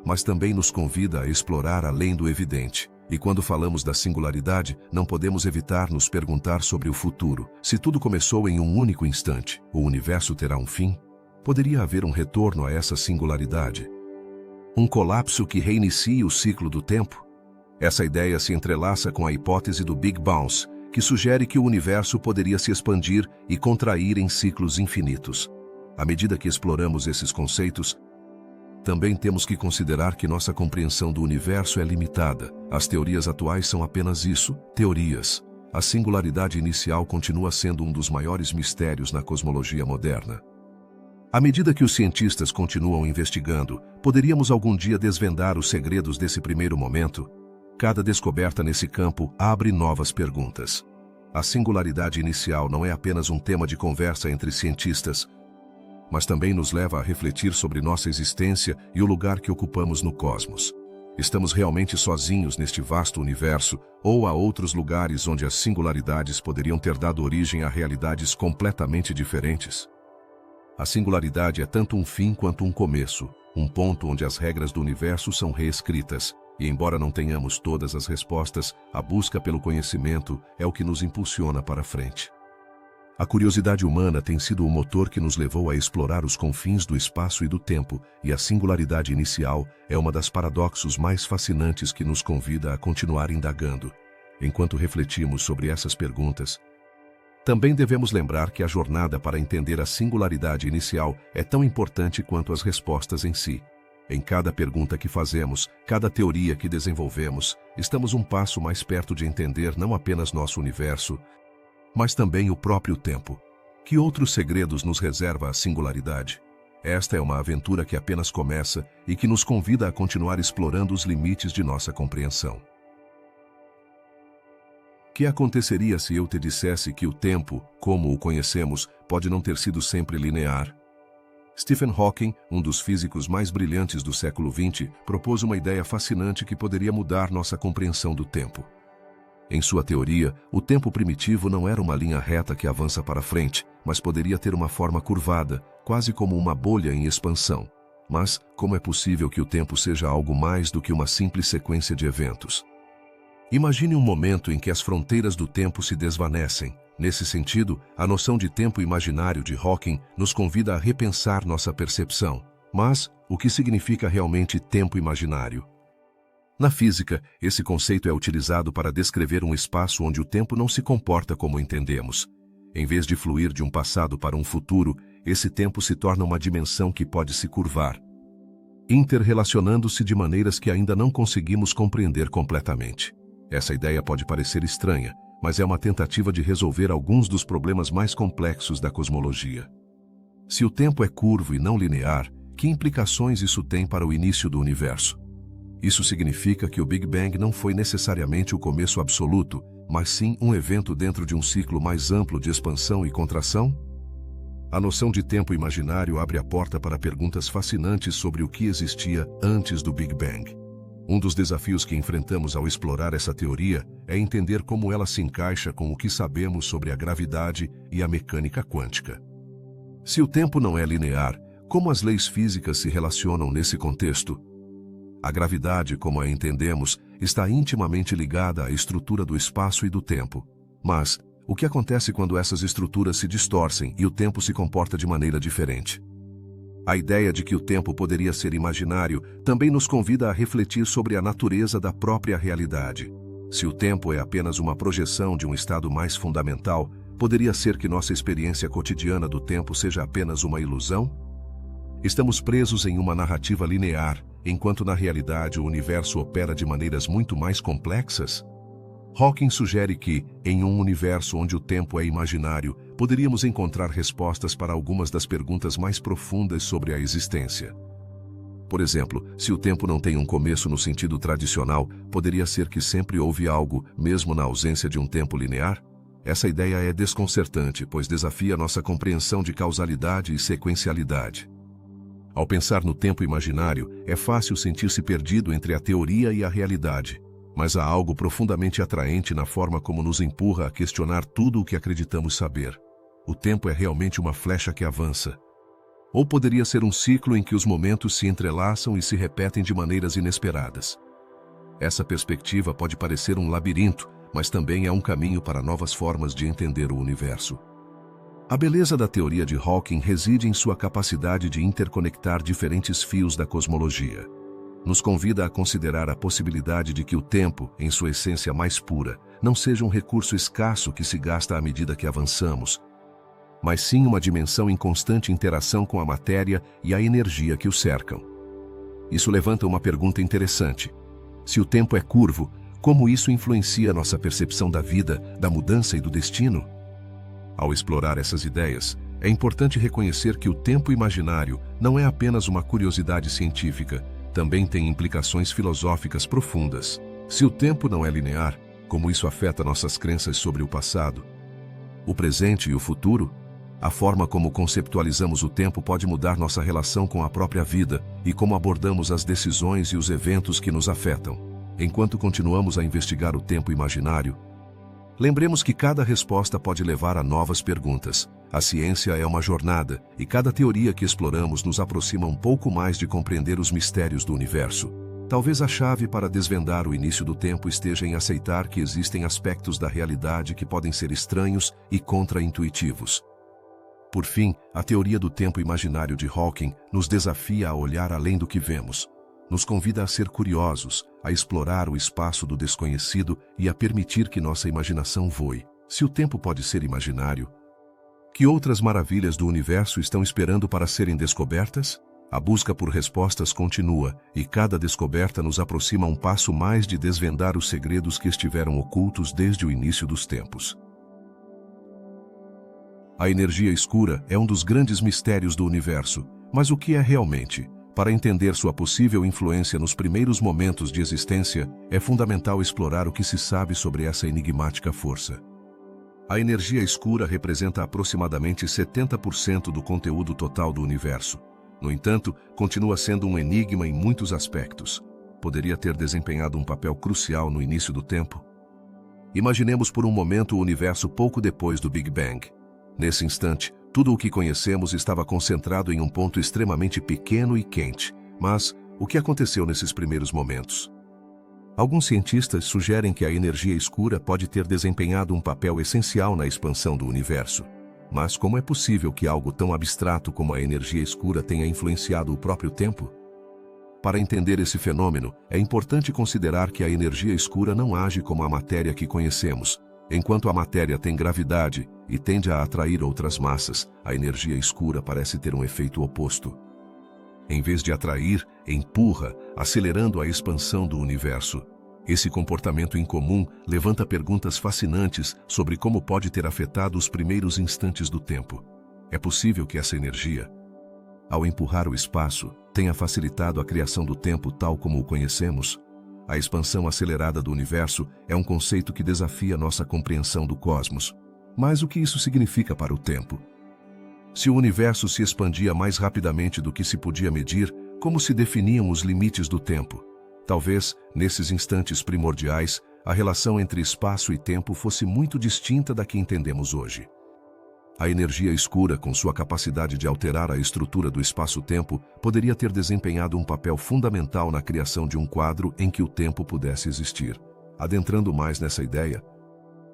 mas também nos convida a explorar além do evidente. E quando falamos da singularidade, não podemos evitar nos perguntar sobre o futuro. Se tudo começou em um único instante, o universo terá um fim? Poderia haver um retorno a essa singularidade? Um colapso que reinicie o ciclo do tempo? Essa ideia se entrelaça com a hipótese do Big Bounce, que sugere que o universo poderia se expandir e contrair em ciclos infinitos. À medida que exploramos esses conceitos, também temos que considerar que nossa compreensão do universo é limitada. As teorias atuais são apenas isso, teorias. A singularidade inicial continua sendo um dos maiores mistérios na cosmologia moderna. À medida que os cientistas continuam investigando, poderíamos algum dia desvendar os segredos desse primeiro momento? Cada descoberta nesse campo abre novas perguntas. A singularidade inicial não é apenas um tema de conversa entre cientistas, mas também nos leva a refletir sobre nossa existência e o lugar que ocupamos no cosmos. Estamos realmente sozinhos neste vasto universo, ou há outros lugares onde as singularidades poderiam ter dado origem a realidades completamente diferentes? A singularidade é tanto um fim quanto um começo, um ponto onde as regras do universo são reescritas. E embora não tenhamos todas as respostas, a busca pelo conhecimento é o que nos impulsiona para frente. A curiosidade humana tem sido o motor que nos levou a explorar os confins do espaço e do tempo, e a singularidade inicial é uma das paradoxos mais fascinantes que nos convida a continuar indagando. Enquanto refletimos sobre essas perguntas, também devemos lembrar que a jornada para entender a singularidade inicial é tão importante quanto as respostas em si. Em cada pergunta que fazemos, cada teoria que desenvolvemos, estamos um passo mais perto de entender não apenas nosso universo, mas também o próprio tempo. Que outros segredos nos reserva a singularidade? Esta é uma aventura que apenas começa e que nos convida a continuar explorando os limites de nossa compreensão. O que aconteceria se eu te dissesse que o tempo, como o conhecemos, pode não ter sido sempre linear? Stephen Hawking, um dos físicos mais brilhantes do século XX, propôs uma ideia fascinante que poderia mudar nossa compreensão do tempo. Em sua teoria, o tempo primitivo não era uma linha reta que avança para frente, mas poderia ter uma forma curvada, quase como uma bolha em expansão. Mas, como é possível que o tempo seja algo mais do que uma simples sequência de eventos? Imagine um momento em que as fronteiras do tempo se desvanecem. Nesse sentido, a noção de tempo imaginário de Hawking nos convida a repensar nossa percepção. Mas, o que significa realmente tempo imaginário? Na física, esse conceito é utilizado para descrever um espaço onde o tempo não se comporta como entendemos. Em vez de fluir de um passado para um futuro, esse tempo se torna uma dimensão que pode se curvar, interrelacionando-se de maneiras que ainda não conseguimos compreender completamente. Essa ideia pode parecer estranha, mas é uma tentativa de resolver alguns dos problemas mais complexos da cosmologia. Se o tempo é curvo e não linear, que implicações isso tem para o início do universo? Isso significa que o Big Bang não foi necessariamente o começo absoluto, mas sim um evento dentro de um ciclo mais amplo de expansão e contração? A noção de tempo imaginário abre a porta para perguntas fascinantes sobre o que existia antes do Big Bang. Um dos desafios que enfrentamos ao explorar essa teoria é entender como ela se encaixa com o que sabemos sobre a gravidade e a mecânica quântica. Se o tempo não é linear, como as leis físicas se relacionam nesse contexto? A gravidade, como a entendemos, está intimamente ligada à estrutura do espaço e do tempo. Mas, o que acontece quando essas estruturas se distorcem e o tempo se comporta de maneira diferente? A ideia de que o tempo poderia ser imaginário também nos convida a refletir sobre a natureza da própria realidade. Se o tempo é apenas uma projeção de um estado mais fundamental, poderia ser que nossa experiência cotidiana do tempo seja apenas uma ilusão? Estamos presos em uma narrativa linear, enquanto na realidade o universo opera de maneiras muito mais complexas? Hawking sugere que, em um universo onde o tempo é imaginário, poderíamos encontrar respostas para algumas das perguntas mais profundas sobre a existência. Por exemplo, se o tempo não tem um começo no sentido tradicional, poderia ser que sempre houve algo, mesmo na ausência de um tempo linear? Essa ideia é desconcertante, pois desafia nossa compreensão de causalidade e sequencialidade. Ao pensar no tempo imaginário, é fácil sentir-se perdido entre a teoria e a realidade. Mas há algo profundamente atraente na forma como nos empurra a questionar tudo o que acreditamos saber. O tempo é realmente uma flecha que avança. Ou poderia ser um ciclo em que os momentos se entrelaçam e se repetem de maneiras inesperadas. Essa perspectiva pode parecer um labirinto, mas também é um caminho para novas formas de entender o universo. A beleza da teoria de Hawking reside em sua capacidade de interconectar diferentes fios da cosmologia. Nos convida a considerar a possibilidade de que o tempo, em sua essência mais pura, não seja um recurso escasso que se gasta à medida que avançamos, mas sim uma dimensão em constante interação com a matéria e a energia que o cercam. Isso levanta uma pergunta interessante. Se o tempo é curvo, como isso influencia nossa percepção da vida, da mudança e do destino? Ao explorar essas ideias, é importante reconhecer que o tempo imaginário não é apenas uma curiosidade científica, também tem implicações filosóficas profundas. Se o tempo não é linear, como isso afeta nossas crenças sobre o passado, o presente e o futuro? A forma como conceptualizamos o tempo pode mudar nossa relação com a própria vida e como abordamos as decisões e os eventos que nos afetam. Enquanto continuamos a investigar o tempo imaginário, lembremos que cada resposta pode levar a novas perguntas. A ciência é uma jornada, e cada teoria que exploramos nos aproxima um pouco mais de compreender os mistérios do universo. Talvez a chave para desvendar o início do tempo esteja em aceitar que existem aspectos da realidade que podem ser estranhos e contra-intuitivos. Por fim, a teoria do tempo imaginário de Hawking nos desafia a olhar além do que vemos. Nos convida a ser curiosos, a explorar o espaço do desconhecido e a permitir que nossa imaginação voe. Se o tempo pode ser imaginário, que outras maravilhas do universo estão esperando para serem descobertas? A busca por respostas continua, e cada descoberta nos aproxima um passo mais de desvendar os segredos que estiveram ocultos desde o início dos tempos. A energia escura é um dos grandes mistérios do universo, mas o que é realmente? Para entender sua possível influência nos primeiros momentos de existência, é fundamental explorar o que se sabe sobre essa enigmática força. A energia escura representa aproximadamente 70% do conteúdo total do universo. No entanto, continua sendo um enigma em muitos aspectos. Poderia ter desempenhado um papel crucial no início do tempo? Imaginemos por um momento o universo pouco depois do Big Bang. Nesse instante, tudo o que conhecemos estava concentrado em um ponto extremamente pequeno e quente. Mas, o que aconteceu nesses primeiros momentos? Alguns cientistas sugerem que a energia escura pode ter desempenhado um papel essencial na expansão do universo. Mas como é possível que algo tão abstrato como a energia escura tenha influenciado o próprio tempo? Para entender esse fenômeno, é importante considerar que a energia escura não age como a matéria que conhecemos. Enquanto a matéria tem gravidade e tende a atrair outras massas, a energia escura parece ter um efeito oposto. Em vez de atrair, empurra, acelerando a expansão do universo. Esse comportamento incomum levanta perguntas fascinantes sobre como pode ter afetado os primeiros instantes do tempo. É possível que essa energia, ao empurrar o espaço, tenha facilitado a criação do tempo tal como o conhecemos? A expansão acelerada do universo é um conceito que desafia nossa compreensão do cosmos. Mas o que isso significa para o tempo? Se o universo se expandia mais rapidamente do que se podia medir, como se definiam os limites do tempo? Talvez, nesses instantes primordiais, a relação entre espaço e tempo fosse muito distinta da que entendemos hoje. A energia escura, com sua capacidade de alterar a estrutura do espaço-tempo, poderia ter desempenhado um papel fundamental na criação de um quadro em que o tempo pudesse existir. Adentrando mais nessa ideia,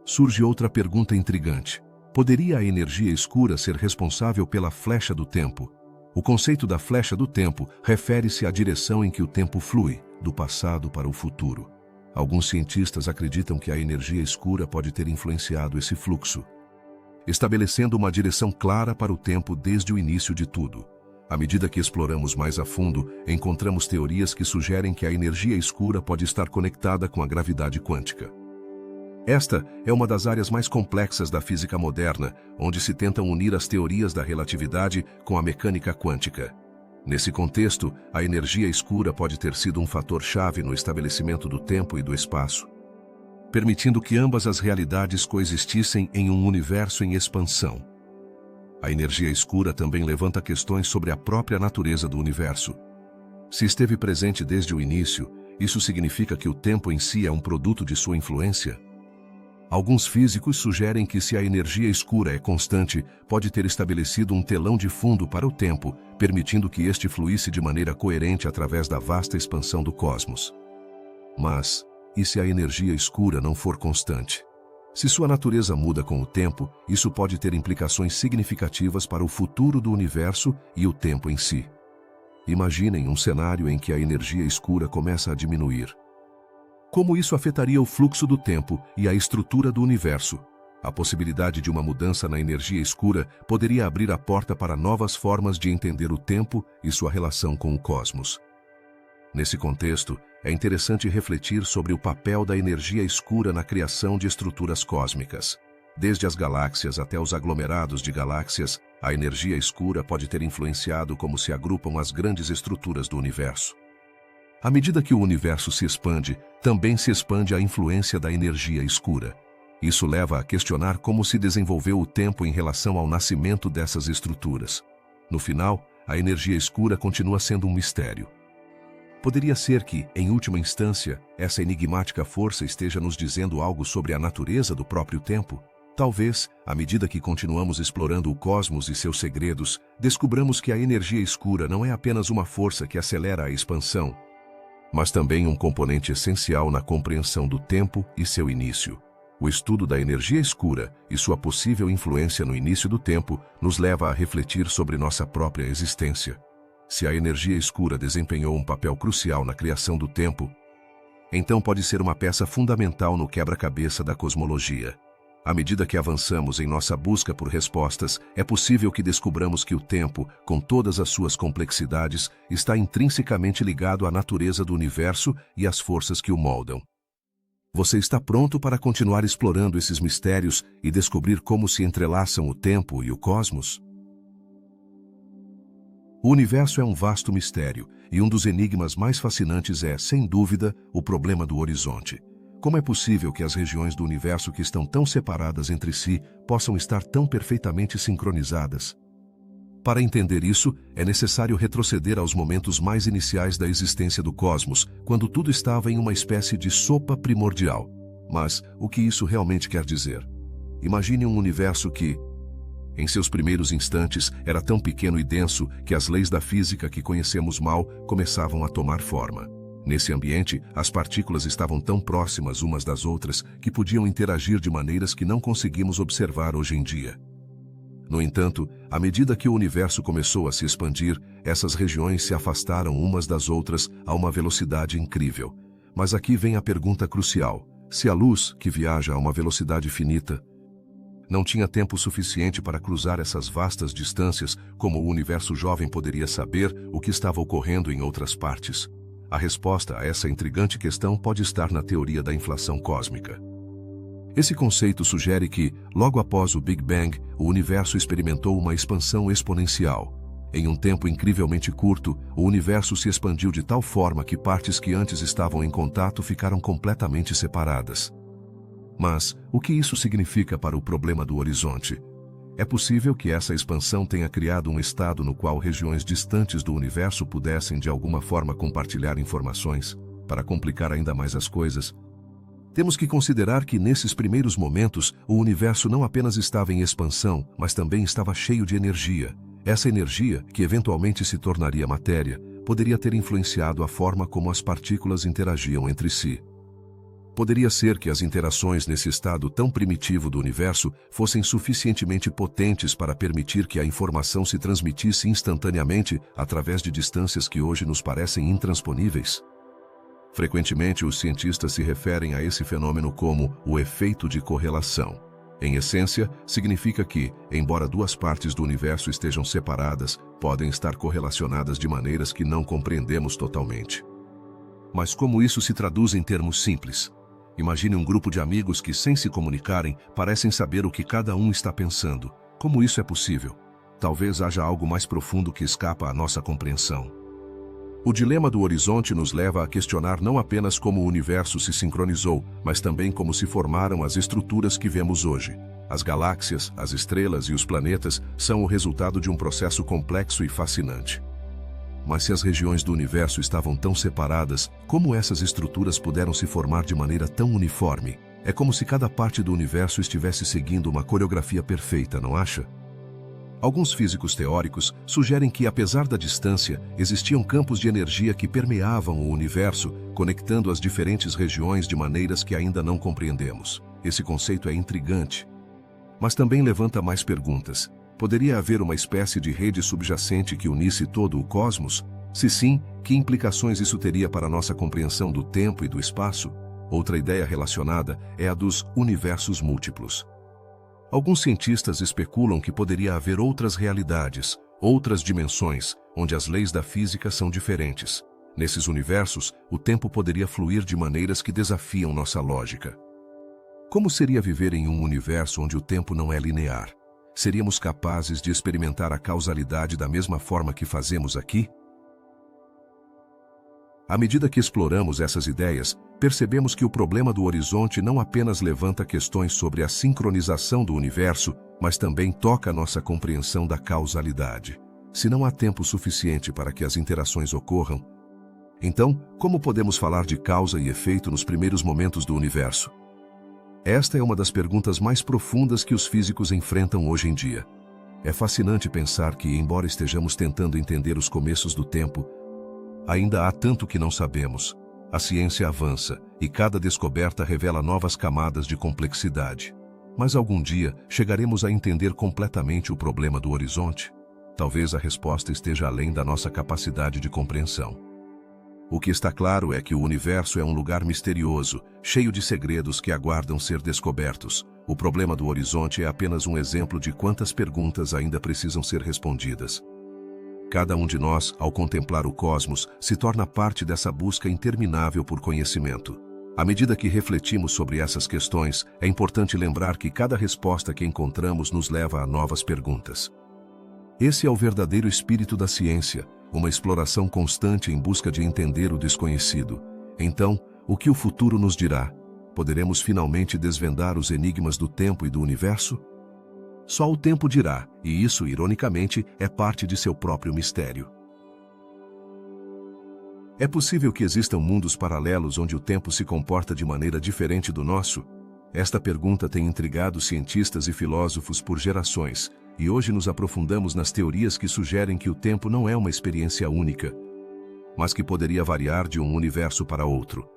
surge outra pergunta intrigante. Poderia a energia escura ser responsável pela flecha do tempo? O conceito da flecha do tempo refere-se à direção em que o tempo flui, do passado para o futuro. Alguns cientistas acreditam que a energia escura pode ter influenciado esse fluxo, estabelecendo uma direção clara para o tempo desde o início de tudo. À medida que exploramos mais a fundo, encontramos teorias que sugerem que a energia escura pode estar conectada com a gravidade quântica. Esta é uma das áreas mais complexas da física moderna, onde se tentam unir as teorias da relatividade com a mecânica quântica. Nesse contexto, a energia escura pode ter sido um fator-chave no estabelecimento do tempo e do espaço, permitindo que ambas as realidades coexistissem em um universo em expansão. A energia escura também levanta questões sobre a própria natureza do universo. Se esteve presente desde o início, isso significa que o tempo em si é um produto de sua influência? Alguns físicos sugerem que se a energia escura é constante, pode ter estabelecido um telão de fundo para o tempo, permitindo que este fluísse de maneira coerente através da vasta expansão do cosmos. Mas, e se a energia escura não for constante? Se sua natureza muda com o tempo, isso pode ter implicações significativas para o futuro do universo e o tempo em si. Imaginem um cenário em que a energia escura começa a diminuir. Como isso afetaria o fluxo do tempo e a estrutura do universo? A possibilidade de uma mudança na energia escura poderia abrir a porta para novas formas de entender o tempo e sua relação com o cosmos. Nesse contexto, é interessante refletir sobre o papel da energia escura na criação de estruturas cósmicas. Desde as galáxias até os aglomerados de galáxias, a energia escura pode ter influenciado como se agrupam as grandes estruturas do universo. À medida que o universo se expande, também se expande a influência da energia escura. Isso leva a questionar como se desenvolveu o tempo em relação ao nascimento dessas estruturas. No final, a energia escura continua sendo um mistério. Poderia ser que, em última instância, essa enigmática força esteja nos dizendo algo sobre a natureza do próprio tempo? Talvez, à medida que continuamos explorando o cosmos e seus segredos, descubramos que a energia escura não é apenas uma força que acelera a expansão, mas também um componente essencial na compreensão do tempo e seu início. O estudo da energia escura e sua possível influência no início do tempo nos leva a refletir sobre nossa própria existência. Se a energia escura desempenhou um papel crucial na criação do tempo, então pode ser uma peça fundamental no quebra-cabeça da cosmologia. À medida que avançamos em nossa busca por respostas, é possível que descubramos que o tempo, com todas as suas complexidades, está intrinsecamente ligado à natureza do universo e às forças que o moldam. Você está pronto para continuar explorando esses mistérios e descobrir como se entrelaçam o tempo e o cosmos? O universo é um vasto mistério, e um dos enigmas mais fascinantes é, sem dúvida, o problema do horizonte. Como é possível que as regiões do universo que estão tão separadas entre si possam estar tão perfeitamente sincronizadas? Para entender isso, é necessário retroceder aos momentos mais iniciais da existência do cosmos, quando tudo estava em uma espécie de sopa primordial. Mas o que isso realmente quer dizer? Imagine um universo que, em seus primeiros instantes, era tão pequeno e denso que as leis da física que conhecemos mal começavam a tomar forma. Nesse ambiente, as partículas estavam tão próximas umas das outras que podiam interagir de maneiras que não conseguimos observar hoje em dia. No entanto, à medida que o universo começou a se expandir, essas regiões se afastaram umas das outras a uma velocidade incrível. Mas aqui vem a pergunta crucial: se a luz, que viaja a uma velocidade finita, não tinha tempo suficiente para cruzar essas vastas distâncias, como o universo jovem poderia saber o que estava ocorrendo em outras partes? A resposta a essa intrigante questão pode estar na teoria da inflação cósmica. Esse conceito sugere que, logo após o Big Bang, o universo experimentou uma expansão exponencial. Em um tempo incrivelmente curto, o universo se expandiu de tal forma que partes que antes estavam em contato ficaram completamente separadas. Mas, o que isso significa para o problema do horizonte? É possível que essa expansão tenha criado um estado no qual regiões distantes do universo pudessem de alguma forma compartilhar informações, para complicar ainda mais as coisas. Temos que considerar que nesses primeiros momentos, o universo não apenas estava em expansão, mas também estava cheio de energia. Essa energia, que eventualmente se tornaria matéria, poderia ter influenciado a forma como as partículas interagiam entre si. Poderia ser que as interações nesse estado tão primitivo do universo fossem suficientemente potentes para permitir que a informação se transmitisse instantaneamente através de distâncias que hoje nos parecem intransponíveis. Frequentemente, os cientistas se referem a esse fenômeno como o efeito de correlação. Em essência, significa que, embora duas partes do universo estejam separadas, podem estar correlacionadas de maneiras que não compreendemos totalmente. Mas como isso se traduz em termos simples? Imagine um grupo de amigos que, sem se comunicarem, parecem saber o que cada um está pensando. Como isso é possível? Talvez haja algo mais profundo que escapa à nossa compreensão. O dilema do horizonte nos leva a questionar não apenas como o universo se sincronizou, mas também como se formaram as estruturas que vemos hoje. As galáxias, as estrelas e os planetas são o resultado de um processo complexo e fascinante. Mas se as regiões do universo estavam tão separadas, como essas estruturas puderam se formar de maneira tão uniforme? É como se cada parte do universo estivesse seguindo uma coreografia perfeita, não acha? Alguns físicos teóricos sugerem que, apesar da distância, existiam campos de energia que permeavam o universo, conectando as diferentes regiões de maneiras que ainda não compreendemos. Esse conceito é intrigante, mas também levanta mais perguntas. Poderia haver uma espécie de rede subjacente que unisse todo o cosmos? Se sim, que implicações isso teria para nossa compreensão do tempo e do espaço? Outra ideia relacionada é a dos universos múltiplos. Alguns cientistas especulam que poderia haver outras realidades, outras dimensões, onde as leis da física são diferentes. Nesses universos, o tempo poderia fluir de maneiras que desafiam nossa lógica. Como seria viver em um universo onde o tempo não é linear? Seríamos capazes de experimentar a causalidade da mesma forma que fazemos aqui? À medida que exploramos essas ideias, percebemos que o problema do horizonte não apenas levanta questões sobre a sincronização do universo, mas também toca a nossa compreensão da causalidade. Se não há tempo suficiente para que as interações ocorram, então, como podemos falar de causa e efeito nos primeiros momentos do universo? Esta é uma das perguntas mais profundas que os físicos enfrentam hoje em dia. É fascinante pensar que, embora estejamos tentando entender os começos do tempo, ainda há tanto que não sabemos. A ciência avança, e cada descoberta revela novas camadas de complexidade. Mas algum dia, chegaremos a entender completamente o problema do horizonte? Talvez a resposta esteja além da nossa capacidade de compreensão. O que está claro é que o universo é um lugar misterioso, cheio de segredos que aguardam ser descobertos. O problema do horizonte é apenas um exemplo de quantas perguntas ainda precisam ser respondidas. Cada um de nós, ao contemplar o cosmos, se torna parte dessa busca interminável por conhecimento. À medida que refletimos sobre essas questões, é importante lembrar que cada resposta que encontramos nos leva a novas perguntas. Esse é o verdadeiro espírito da ciência, uma exploração constante em busca de entender o desconhecido. Então, o que o futuro nos dirá? Poderemos finalmente desvendar os enigmas do tempo e do universo? Só o tempo dirá, e isso, ironicamente, é parte de seu próprio mistério. É possível que existam mundos paralelos onde o tempo se comporta de maneira diferente do nosso? Esta pergunta tem intrigado cientistas e filósofos por gerações, e hoje nos aprofundamos nas teorias que sugerem que o tempo não é uma experiência única. mas que poderia variar de um universo para outro.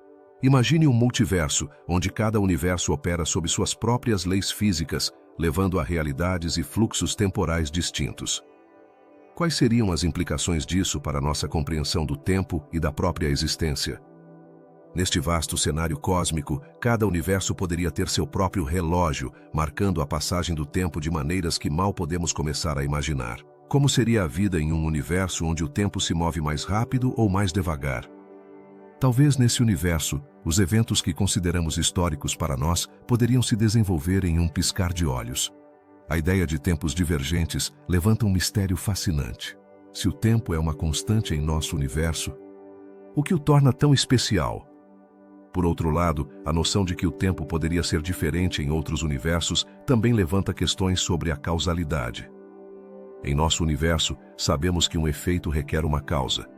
Imagine um multiverso, onde cada universo opera sob suas próprias leis físicas, levando a realidades e fluxos temporais distintos. Quais seriam as implicações disso para nossa compreensão do tempo e da própria existência? Neste vasto cenário cósmico, cada universo poderia ter seu próprio relógio, marcando a passagem do tempo de maneiras que mal podemos começar a imaginar. Como seria a vida em um universo onde o tempo se move mais rápido ou mais devagar? Talvez nesse universo, os eventos que consideramos históricos para nós poderiam se desenvolver em um piscar de olhos. A ideia de tempos divergentes levanta um mistério fascinante. Se o tempo é uma constante em nosso universo, o que o torna tão especial? Por outro lado, a noção de que o tempo poderia ser diferente em outros universos também levanta questões sobre a causalidade. Em nosso universo, sabemos que um efeito requer uma causa.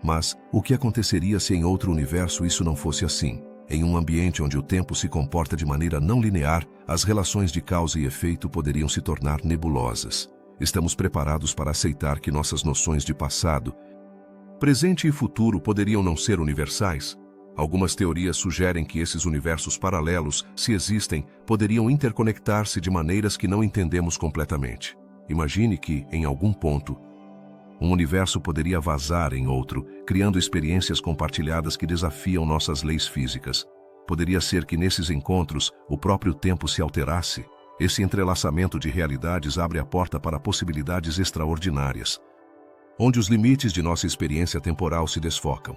Mas, o que aconteceria se em outro universo isso não fosse assim? Em um ambiente onde o tempo se comporta de maneira não linear, as relações de causa e efeito poderiam se tornar nebulosas. Estamos preparados para aceitar que nossas noções de passado, presente e futuro poderiam não ser universais? Algumas teorias sugerem que esses universos paralelos, se existem, poderiam interconectar-se de maneiras que não entendemos completamente. Imagine que, em algum ponto, um universo poderia vazar em outro, criando experiências compartilhadas que desafiam nossas leis físicas. Poderia ser que nesses encontros, o próprio tempo se alterasse. Esse entrelaçamento de realidades abre a porta para possibilidades extraordinárias, onde os limites de nossa experiência temporal se desfocam.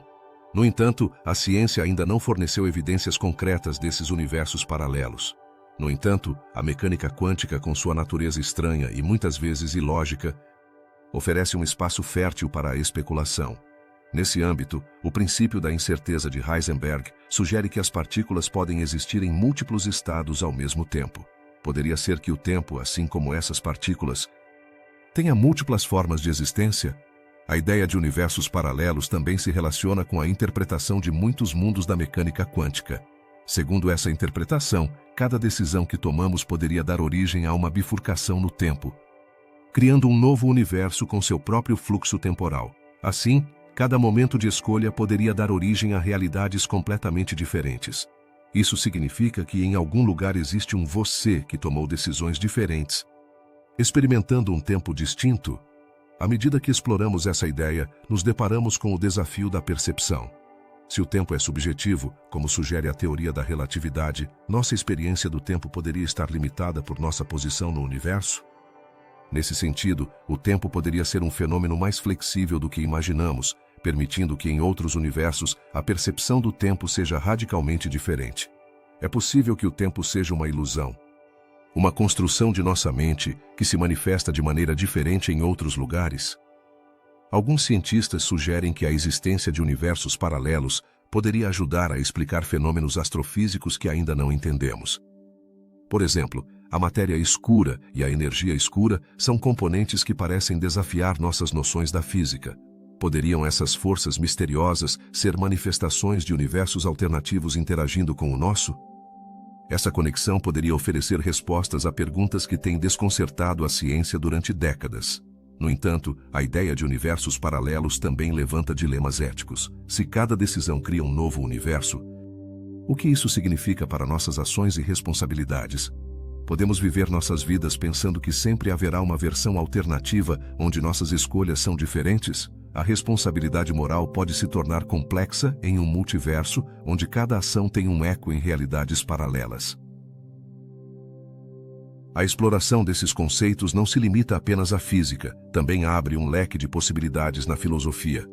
No entanto, a ciência ainda não forneceu evidências concretas desses universos paralelos. No entanto, a mecânica quântica, com sua natureza estranha e muitas vezes ilógica, oferece um espaço fértil para a especulação. Nesse âmbito, o princípio da incerteza de Heisenberg sugere que as partículas podem existir em múltiplos estados ao mesmo tempo. Poderia ser que o tempo, assim como essas partículas, tenha múltiplas formas de existência? A ideia de universos paralelos também se relaciona com a interpretação de muitos mundos da mecânica quântica. Segundo essa interpretação, cada decisão que tomamos poderia dar origem a uma bifurcação no tempo, criando um novo universo com seu próprio fluxo temporal. Assim, cada momento de escolha poderia dar origem a realidades completamente diferentes. Isso significa que em algum lugar existe um você que tomou decisões diferentes, experimentando um tempo distinto. À medida que exploramos essa ideia, nos deparamos com o desafio da percepção. Se o tempo é subjetivo, como sugere a teoria da relatividade, nossa experiência do tempo poderia estar limitada por nossa posição no universo? Nesse sentido, o tempo poderia ser um fenômeno mais flexível do que imaginamos, permitindo que em outros universos a percepção do tempo seja radicalmente diferente. É possível que o tempo seja uma ilusão, uma construção de nossa mente que se manifesta de maneira diferente em outros lugares. Alguns cientistas sugerem que a existência de universos paralelos poderia ajudar a explicar fenômenos astrofísicos que ainda não entendemos. Por exemplo, a matéria escura e a energia escura são componentes que parecem desafiar nossas noções da física. Poderiam essas forças misteriosas ser manifestações de universos alternativos interagindo com o nosso? Essa conexão poderia oferecer respostas a perguntas que têm desconcertado a ciência durante décadas. No entanto, a ideia de universos paralelos também levanta dilemas éticos. Se cada decisão cria um novo universo, o que isso significa para nossas ações e responsabilidades? Podemos viver nossas vidas pensando que sempre haverá uma versão alternativa onde nossas escolhas são diferentes? A responsabilidade moral pode se tornar complexa em um multiverso onde cada ação tem um eco em realidades paralelas. A exploração desses conceitos não se limita apenas à física, também abre um leque de possibilidades na filosofia.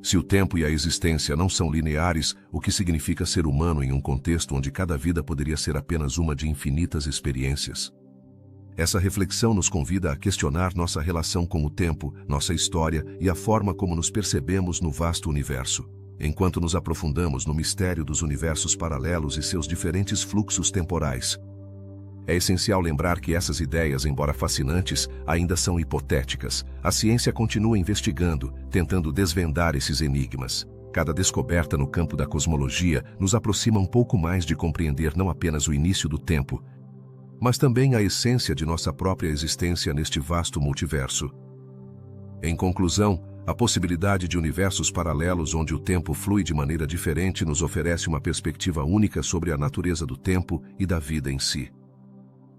Se o tempo e a existência não são lineares, o que significa ser humano em um contexto onde cada vida poderia ser apenas uma de infinitas experiências? Essa reflexão nos convida a questionar nossa relação com o tempo, nossa história e a forma como nos percebemos no vasto universo. Enquanto nos aprofundamos no mistério dos universos paralelos e seus diferentes fluxos temporais, é essencial lembrar que essas ideias, embora fascinantes, ainda são hipotéticas. A ciência continua investigando, tentando desvendar esses enigmas. Cada descoberta no campo da cosmologia nos aproxima um pouco mais de compreender não apenas o início do tempo, mas também a essência de nossa própria existência neste vasto multiverso. Em conclusão, a possibilidade de universos paralelos onde o tempo flui de maneira diferente nos oferece uma perspectiva única sobre a natureza do tempo e da vida em si.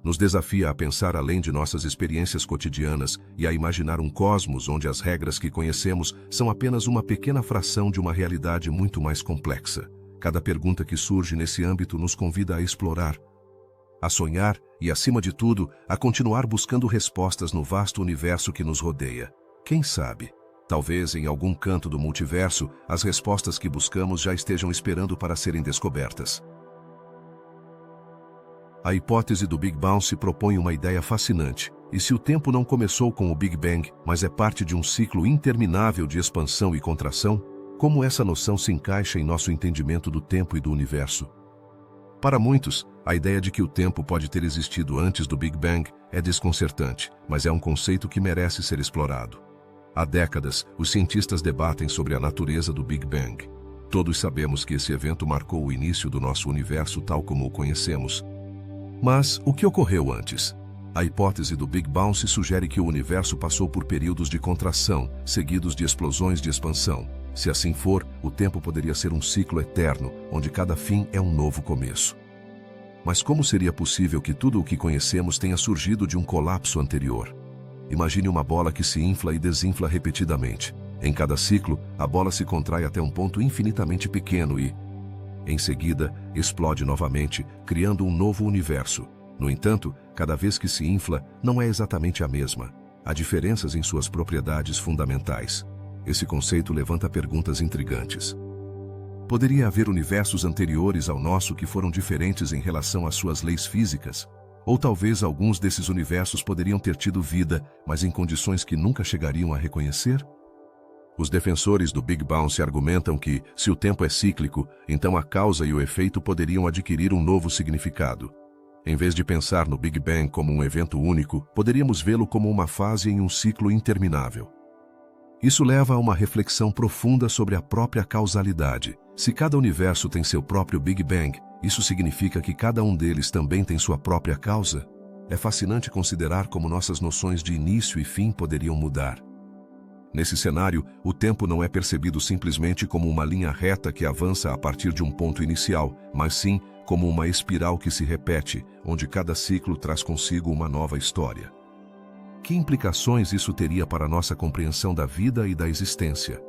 Nos desafia a pensar além de nossas experiências cotidianas e a imaginar um cosmos onde as regras que conhecemos são apenas uma pequena fração de uma realidade muito mais complexa. Cada pergunta que surge nesse âmbito nos convida a explorar, a sonhar e, acima de tudo, a continuar buscando respostas no vasto universo que nos rodeia. Quem sabe? Talvez em algum canto do multiverso, as respostas que buscamos já estejam esperando para serem descobertas. A hipótese do Big Bounce propõe uma ideia fascinante. E se o tempo não começou com o Big Bang, mas é parte de um ciclo interminável de expansão e contração, como essa noção se encaixa em nosso entendimento do tempo e do universo? Para muitos, a ideia de que o tempo pode ter existido antes do Big Bang é desconcertante, mas é um conceito que merece ser explorado. Há décadas, os cientistas debatem sobre a natureza do Big Bang. Todos sabemos que esse evento marcou o início do nosso universo tal como o conhecemos. Mas o que ocorreu antes? A hipótese do Big Bounce sugere que o universo passou por períodos de contração, seguidos de explosões de expansão. Se assim for, o tempo poderia ser um ciclo eterno, onde cada fim é um novo começo. Mas como seria possível que tudo o que conhecemos tenha surgido de um colapso anterior? Imagine uma bola que se infla e desinfla repetidamente. Em cada ciclo, a bola se contrai até um ponto infinitamente pequeno e, em seguida, explode novamente, criando um novo universo. No entanto, cada vez que se infla, não é exatamente a mesma. Há diferenças em suas propriedades fundamentais. Esse conceito levanta perguntas intrigantes. Poderia haver universos anteriores ao nosso que foram diferentes em relação às suas leis físicas? Ou talvez alguns desses universos poderiam ter tido vida, mas em condições que nunca chegariam a reconhecer? Os defensores do Big Bounce argumentam que, se o tempo é cíclico, então a causa e o efeito poderiam adquirir um novo significado. Em vez de pensar no Big Bang como um evento único, poderíamos vê-lo como uma fase em um ciclo interminável. Isso leva a uma reflexão profunda sobre a própria causalidade. Se cada universo tem seu próprio Big Bang, isso significa que cada um deles também tem sua própria causa? É fascinante considerar como nossas noções de início e fim poderiam mudar. Nesse cenário, o tempo não é percebido simplesmente como uma linha reta que avança a partir de um ponto inicial, mas sim como uma espiral que se repete, onde cada ciclo traz consigo uma nova história. Que implicações isso teria para a nossa compreensão da vida e da existência?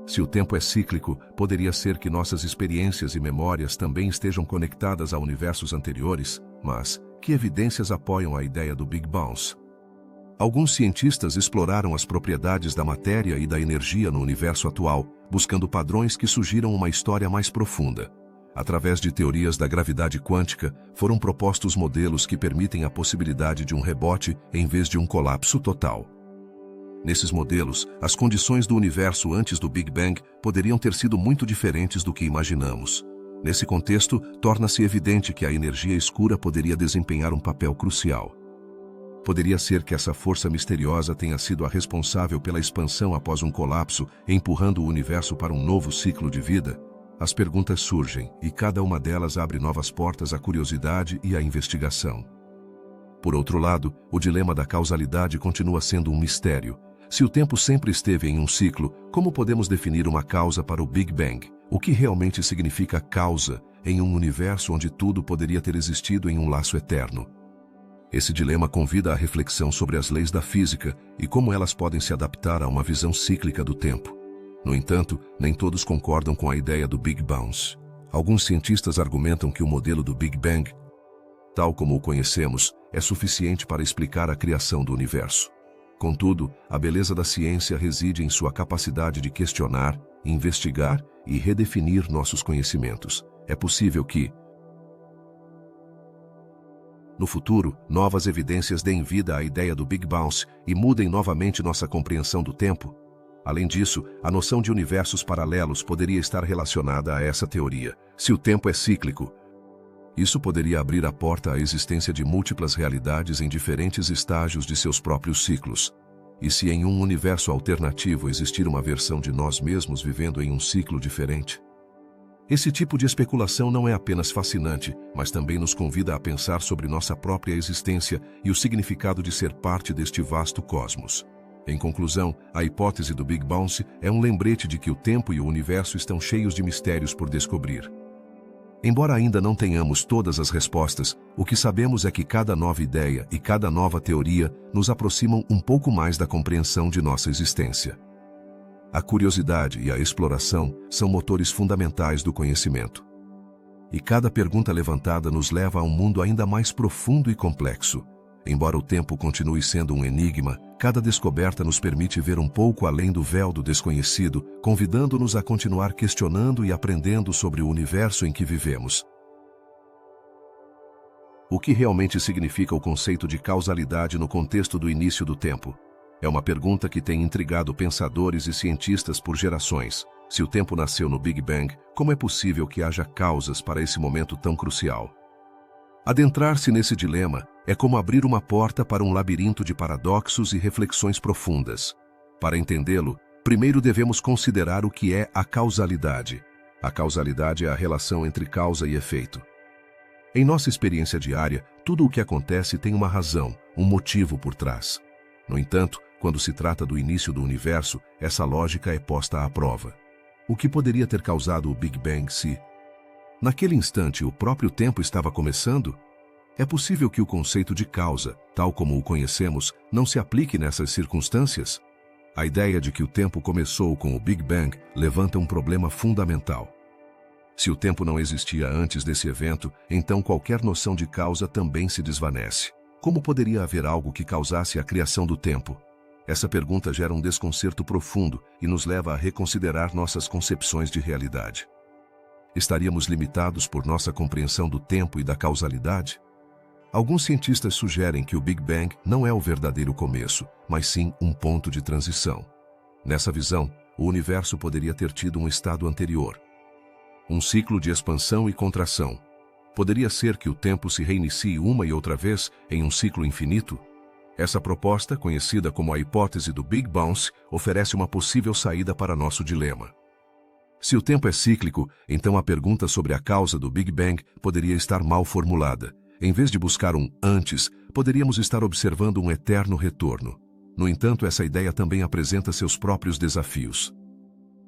Se o tempo é cíclico, poderia ser que nossas experiências e memórias também estejam conectadas a universos anteriores, mas que evidências apoiam a ideia do Big Bounce? Alguns cientistas exploraram as propriedades da matéria e da energia no universo atual, buscando padrões que sugiram uma história mais profunda. Através de teorias da gravidade quântica, foram propostos modelos que permitem a possibilidade de um rebote em vez de um colapso total. Nesses modelos, as condições do universo antes do Big Bang poderiam ter sido muito diferentes do que imaginamos. Nesse contexto, torna-se evidente que a energia escura poderia desempenhar um papel crucial. Poderia ser que essa força misteriosa tenha sido a responsável pela expansão após um colapso, empurrando o universo para um novo ciclo de vida? As perguntas surgem, e cada uma delas abre novas portas à curiosidade e à investigação. Por outro lado, o dilema da causalidade continua sendo um mistério. Se o tempo sempre esteve em um ciclo, como podemos definir uma causa para o Big Bang? O que realmente significa causa em um universo onde tudo poderia ter existido em um laço eterno? Esse dilema convida à reflexão sobre as leis da física e como elas podem se adaptar a uma visão cíclica do tempo. No entanto, nem todos concordam com a ideia do Big Bounce. Alguns cientistas argumentam que o modelo do Big Bang, tal como o conhecemos, é suficiente para explicar a criação do universo. Contudo, a beleza da ciência reside em sua capacidade de questionar, investigar e redefinir nossos conhecimentos. É possível que, no futuro, novas evidências deem vida à ideia do Big Bounce e mudem novamente nossa compreensão do tempo. Além disso, a noção de universos paralelos poderia estar relacionada a essa teoria. Se o tempo é cíclico, isso poderia abrir a porta à existência de múltiplas realidades em diferentes estágios de seus próprios ciclos. E se em um universo alternativo existir uma versão de nós mesmos vivendo em um ciclo diferente? Esse tipo de especulação não é apenas fascinante, mas também nos convida a pensar sobre nossa própria existência e o significado de ser parte deste vasto cosmos. Em conclusão, a hipótese do Big Bounce é um lembrete de que o tempo e o universo estão cheios de mistérios por descobrir. Embora ainda não tenhamos todas as respostas, o que sabemos é que cada nova ideia e cada nova teoria nos aproximam um pouco mais da compreensão de nossa existência. A curiosidade e a exploração são motores fundamentais do conhecimento. E cada pergunta levantada nos leva a um mundo ainda mais profundo e complexo. Embora o tempo continue sendo um enigma, cada descoberta nos permite ver um pouco além do véu do desconhecido, convidando-nos a continuar questionando e aprendendo sobre o universo em que vivemos. O que realmente significa o conceito de causalidade no contexto do início do tempo? É uma pergunta que tem intrigado pensadores e cientistas por gerações. Se o tempo nasceu no Big Bang, como é possível que haja causas para esse momento tão crucial? Adentrar-se nesse dilema é como abrir uma porta para um labirinto de paradoxos e reflexões profundas. Para entendê-lo, primeiro devemos considerar o que é a causalidade. A causalidade é a relação entre causa e efeito. Em nossa experiência diária, tudo o que acontece tem uma razão, um motivo por trás. No entanto, quando se trata do início do universo, essa lógica é posta à prova. O que poderia ter causado o Big Bang se, naquele instante, o próprio tempo estava começando? É possível que o conceito de causa, tal como o conhecemos, não se aplique nessas circunstâncias? A ideia de que o tempo começou com o Big Bang levanta um problema fundamental. Se o tempo não existia antes desse evento, então qualquer noção de causa também se desvanece. Como poderia haver algo que causasse a criação do tempo? Essa pergunta gera um desconcerto profundo e nos leva a reconsiderar nossas concepções de realidade. Estaríamos limitados por nossa compreensão do tempo e da causalidade? Alguns cientistas sugerem que o Big Bang não é o verdadeiro começo, mas sim um ponto de transição. Nessa visão, o universo poderia ter tido um estado anterior. Um ciclo de expansão e contração. Poderia ser que o tempo se reinicie uma e outra vez em um ciclo infinito? Essa proposta, conhecida como a hipótese do Big Bounce, oferece uma possível saída para nosso dilema. Se o tempo é cíclico, então a pergunta sobre a causa do Big Bang poderia estar mal formulada. Em vez de buscar um antes, poderíamos estar observando um eterno retorno. No entanto, essa ideia também apresenta seus próprios desafios.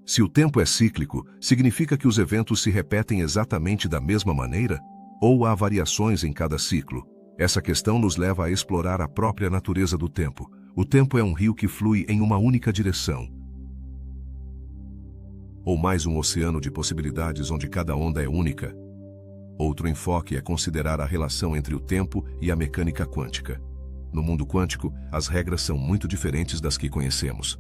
Se o tempo é cíclico, significa que os eventos se repetem exatamente da mesma maneira? Ou há variações em cada ciclo? Essa questão nos leva a explorar a própria natureza do tempo. O tempo é um rio que flui em uma única direção. Ou mais um oceano de possibilidades onde cada onda é única? Outro enfoque é considerar a relação entre o tempo e a mecânica quântica. No mundo quântico, as regras são muito diferentes das que conhecemos.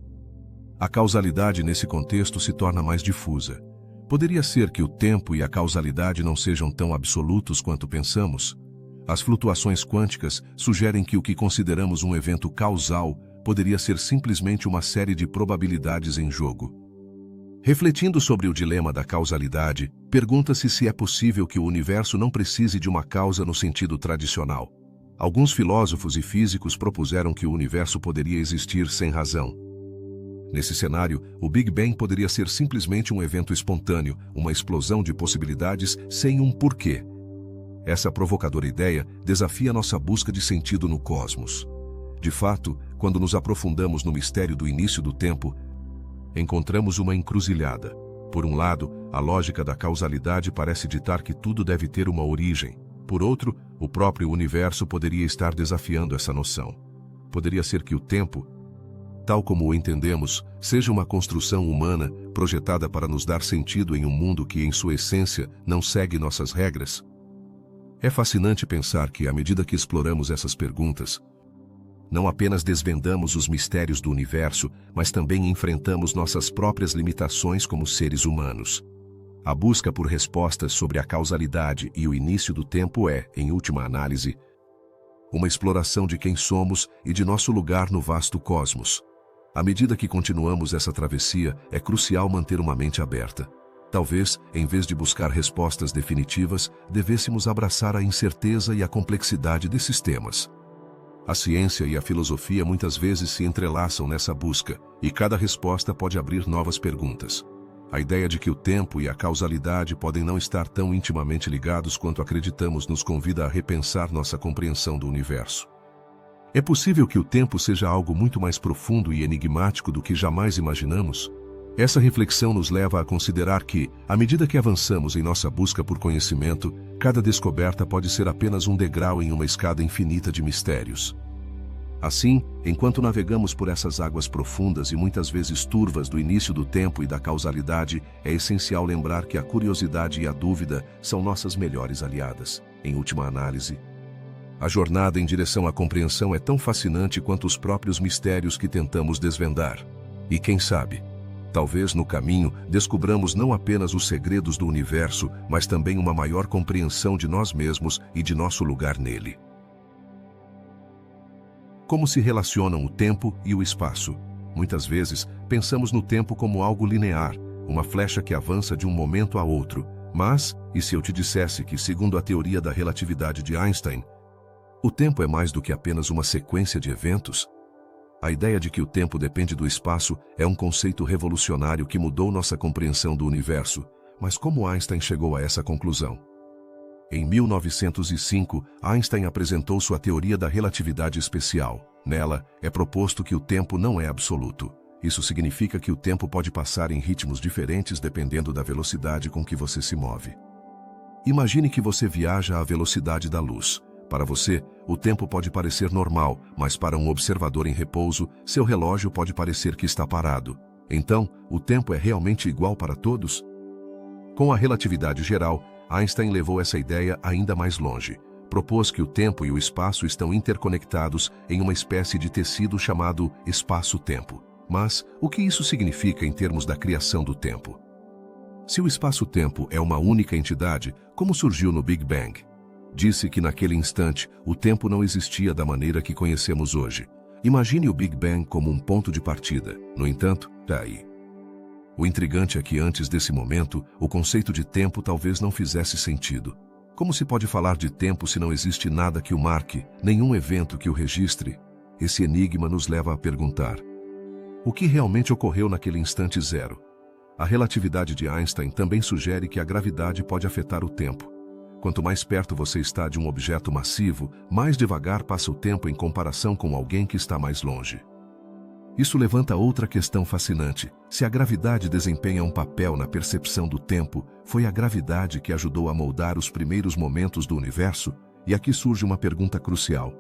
A causalidade nesse contexto se torna mais difusa. Poderia ser que o tempo e a causalidade não sejam tão absolutos quanto pensamos? As flutuações quânticas sugerem que o que consideramos um evento causal poderia ser simplesmente uma série de probabilidades em jogo. Refletindo sobre o dilema da causalidade, pergunta-se se é possível que o universo não precise de uma causa no sentido tradicional. Alguns filósofos e físicos propuseram que o universo poderia existir sem razão. Nesse cenário, o Big Bang poderia ser simplesmente um evento espontâneo, uma explosão de possibilidades sem um porquê. Essa provocadora ideia desafia nossa busca de sentido no cosmos. De fato, quando nos aprofundamos no mistério do início do tempo, encontramos uma encruzilhada. Por um lado, a lógica da causalidade parece ditar que tudo deve ter uma origem. Por outro, o próprio universo poderia estar desafiando essa noção. Poderia ser que o tempo, tal como o entendemos, seja uma construção humana projetada para nos dar sentido em um mundo que, em sua essência, não segue nossas regras? É fascinante pensar que, à medida que exploramos essas perguntas, não apenas desvendamos os mistérios do universo, mas também enfrentamos nossas próprias limitações como seres humanos. A busca por respostas sobre a causalidade e o início do tempo é, em última análise, uma exploração de quem somos e de nosso lugar no vasto cosmos. À medida que continuamos essa travessia, é crucial manter uma mente aberta. Talvez, em vez de buscar respostas definitivas, devêssemos abraçar a incerteza e a complexidade desses temas. A ciência e a filosofia muitas vezes se entrelaçam nessa busca, e cada resposta pode abrir novas perguntas. A ideia de que o tempo e a causalidade podem não estar tão intimamente ligados quanto acreditamos nos convida a repensar nossa compreensão do universo. É possível que o tempo seja algo muito mais profundo e enigmático do que jamais imaginamos? Essa reflexão nos leva a considerar que, à medida que avançamos em nossa busca por conhecimento, cada descoberta pode ser apenas um degrau em uma escada infinita de mistérios. Assim, enquanto navegamos por essas águas profundas e muitas vezes turvas do início do tempo e da causalidade, é essencial lembrar que a curiosidade e a dúvida são nossas melhores aliadas. Em última análise, a jornada em direção à compreensão é tão fascinante quanto os próprios mistérios que tentamos desvendar. E quem sabe, talvez no caminho descubramos não apenas os segredos do universo, mas também uma maior compreensão de nós mesmos e de nosso lugar nele. Como se relacionam o tempo e o espaço? Muitas vezes, pensamos no tempo como algo linear, uma flecha que avança de um momento a outro. Mas, e se eu te dissesse que, segundo a teoria da relatividade de Einstein, o tempo é mais do que apenas uma sequência de eventos? A ideia de que o tempo depende do espaço é um conceito revolucionário que mudou nossa compreensão do universo. Mas como Einstein chegou a essa conclusão? Em 1905, Einstein apresentou sua teoria da relatividade especial. Nela, é proposto que o tempo não é absoluto. Isso significa que o tempo pode passar em ritmos diferentes dependendo da velocidade com que você se move. Imagine que você viaja à velocidade da luz. Para você, o tempo pode parecer normal, mas para um observador em repouso, seu relógio pode parecer que está parado. Então, o tempo é realmente igual para todos? Com a relatividade geral, Einstein levou essa ideia ainda mais longe. Propôs que o tempo e o espaço estão interconectados em uma espécie de tecido chamado espaço-tempo. Mas, o que isso significa em termos da criação do tempo? Se o espaço-tempo é uma única entidade, como surgiu no Big Bang? Disse que naquele instante, o tempo não existia da maneira que conhecemos hoje. Imagine o Big Bang como um ponto de partida. No entanto, daí. O intrigante é que antes desse momento, o conceito de tempo talvez não fizesse sentido. Como se pode falar de tempo se não existe nada que o marque, nenhum evento que o registre? Esse enigma nos leva a perguntar: o que realmente ocorreu naquele instante zero? A relatividade de Einstein também sugere que a gravidade pode afetar o tempo. Quanto mais perto você está de um objeto massivo, mais devagar passa o tempo em comparação com alguém que está mais longe. Isso levanta outra questão fascinante. Se a gravidade desempenha um papel na percepção do tempo, foi a gravidade que ajudou a moldar os primeiros momentos do universo? E aqui surge uma pergunta crucial.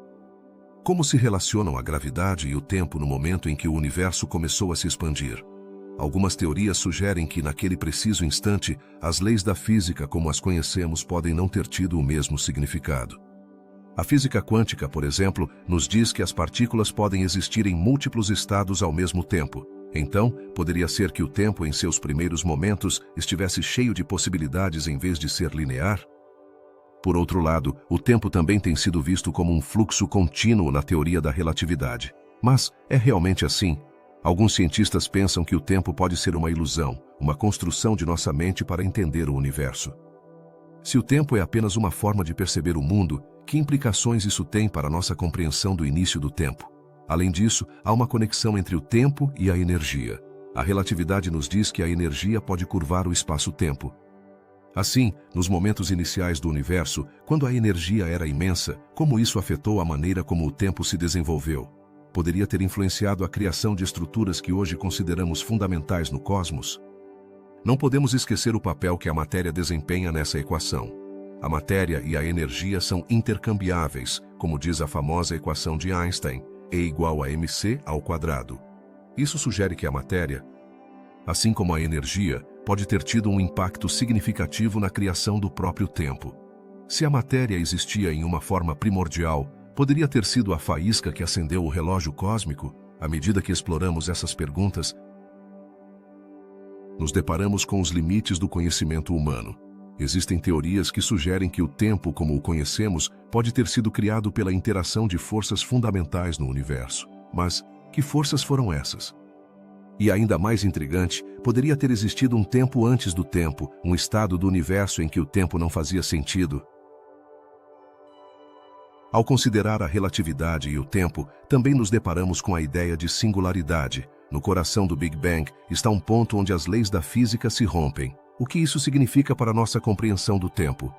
Como se relacionam a gravidade e o tempo no momento em que o universo começou a se expandir? Algumas teorias sugerem que, naquele preciso instante, as leis da física como as conhecemos podem não ter tido o mesmo significado. A física quântica, por exemplo, nos diz que as partículas podem existir em múltiplos estados ao mesmo tempo. Então, poderia ser que o tempo em seus primeiros momentos estivesse cheio de possibilidades em vez de ser linear? Por outro lado, o tempo também tem sido visto como um fluxo contínuo na teoria da relatividade. Mas, é realmente assim? Alguns cientistas pensam que o tempo pode ser uma ilusão, uma construção de nossa mente para entender o universo. Se o tempo é apenas uma forma de perceber o mundo, que implicações isso tem para a nossa compreensão do início do tempo? Além disso, há uma conexão entre o tempo e a energia. A relatividade nos diz que a energia pode curvar o espaço-tempo. Assim, nos momentos iniciais do universo, quando a energia era imensa, como isso afetou a maneira como o tempo se desenvolveu? Poderia ter influenciado a criação de estruturas que hoje consideramos fundamentais no cosmos? Não podemos esquecer o papel que a matéria desempenha nessa equação. A matéria e a energia são intercambiáveis, como diz a famosa equação de Einstein, E igual a mc². Isso sugere que a matéria, assim como a energia, pode ter tido um impacto significativo na criação do próprio tempo. Se a matéria existia em uma forma primordial, poderia ter sido a faísca que acendeu o relógio cósmico? À medida que exploramos essas perguntas, nos deparamos com os limites do conhecimento humano. Existem teorias que sugerem que o tempo como o conhecemos pode ter sido criado pela interação de forças fundamentais no universo. Mas, que forças foram essas? E ainda mais intrigante, poderia ter existido um tempo antes do tempo, um estado do universo em que o tempo não fazia sentido. Ao considerar a relatividade e o tempo, também nos deparamos com a ideia de singularidade. No coração do Big Bang está um ponto onde as leis da física se rompem. O que isso significa para nossa compreensão do tempo?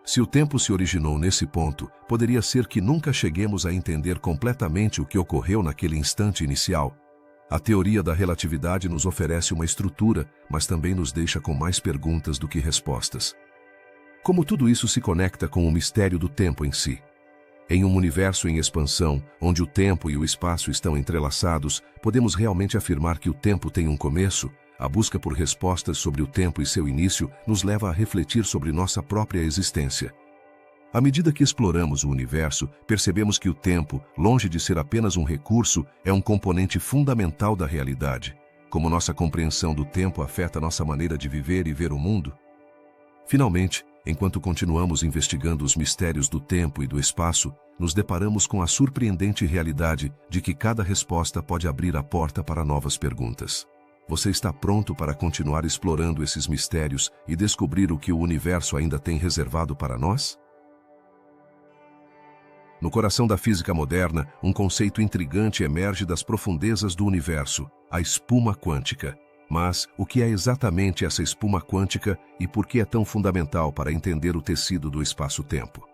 Se o tempo se originou nesse ponto, poderia ser que nunca cheguemos a entender completamente o que ocorreu naquele instante inicial. A teoria da relatividade nos oferece uma estrutura, mas também nos deixa com mais perguntas do que respostas. Como tudo isso se conecta com o mistério do tempo em si? Em um universo em expansão, onde o tempo e o espaço estão entrelaçados, podemos realmente afirmar que o tempo tem um começo? A busca por respostas sobre o tempo e seu início nos leva a refletir sobre nossa própria existência. À medida que exploramos o universo, percebemos que o tempo, longe de ser apenas um recurso, é um componente fundamental da realidade. Como nossa compreensão do tempo afeta nossa maneira de viver e ver o mundo? Finalmente, enquanto continuamos investigando os mistérios do tempo e do espaço, nos deparamos com a surpreendente realidade de que cada resposta pode abrir a porta para novas perguntas. Você está pronto para continuar explorando esses mistérios e descobrir o que o universo ainda tem reservado para nós? No coração da física moderna, um conceito intrigante emerge das profundezas do universo, a espuma quântica. Mas o que é exatamente essa espuma quântica e por que é tão fundamental para entender o tecido do espaço-tempo?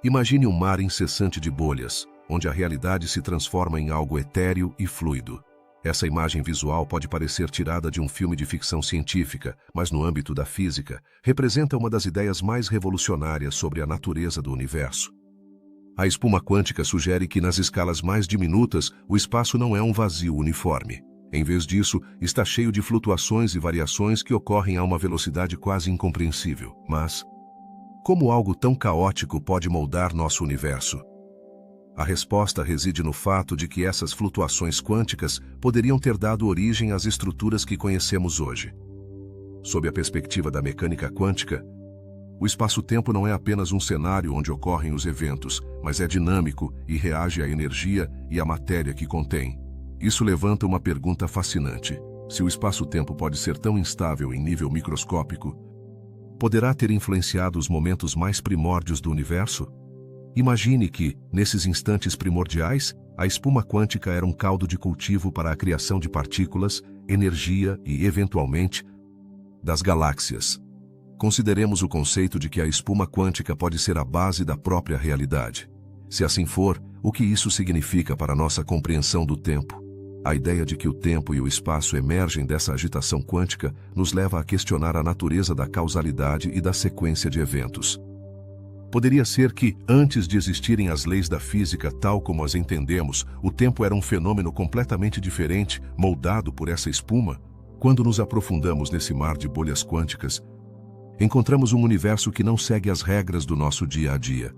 Imagine um mar incessante de bolhas, onde a realidade se transforma em algo etéreo e fluido. Essa imagem visual pode parecer tirada de um filme de ficção científica, mas no âmbito da física, representa uma das ideias mais revolucionárias sobre a natureza do universo. A espuma quântica sugere que nas escalas mais diminutas, o espaço não é um vazio uniforme. Em vez disso, está cheio de flutuações e variações que ocorrem a uma velocidade quase incompreensível. Mas, como algo tão caótico pode moldar nosso universo? A resposta reside no fato de que essas flutuações quânticas poderiam ter dado origem às estruturas que conhecemos hoje. Sob a perspectiva da mecânica quântica, o espaço-tempo não é apenas um cenário onde ocorrem os eventos, mas é dinâmico e reage à energia e à matéria que contém. Isso levanta uma pergunta fascinante. Se o espaço-tempo pode ser tão instável em nível microscópico, poderá ter influenciado os momentos mais primórdios do universo? Imagine que, nesses instantes primordiais, a espuma quântica era um caldo de cultivo para a criação de partículas, energia e, eventualmente, das galáxias. Consideremos o conceito de que a espuma quântica pode ser a base da própria realidade. Se assim for, o que isso significa para nossa compreensão do tempo? A ideia de que o tempo e o espaço emergem dessa agitação quântica nos leva a questionar a natureza da causalidade e da sequência de eventos. Poderia ser que, antes de existirem as leis da física tal como as entendemos, o tempo era um fenômeno completamente diferente, moldado por essa espuma? Quando nos aprofundamos nesse mar de bolhas quânticas, encontramos um universo que não segue as regras do nosso dia a dia.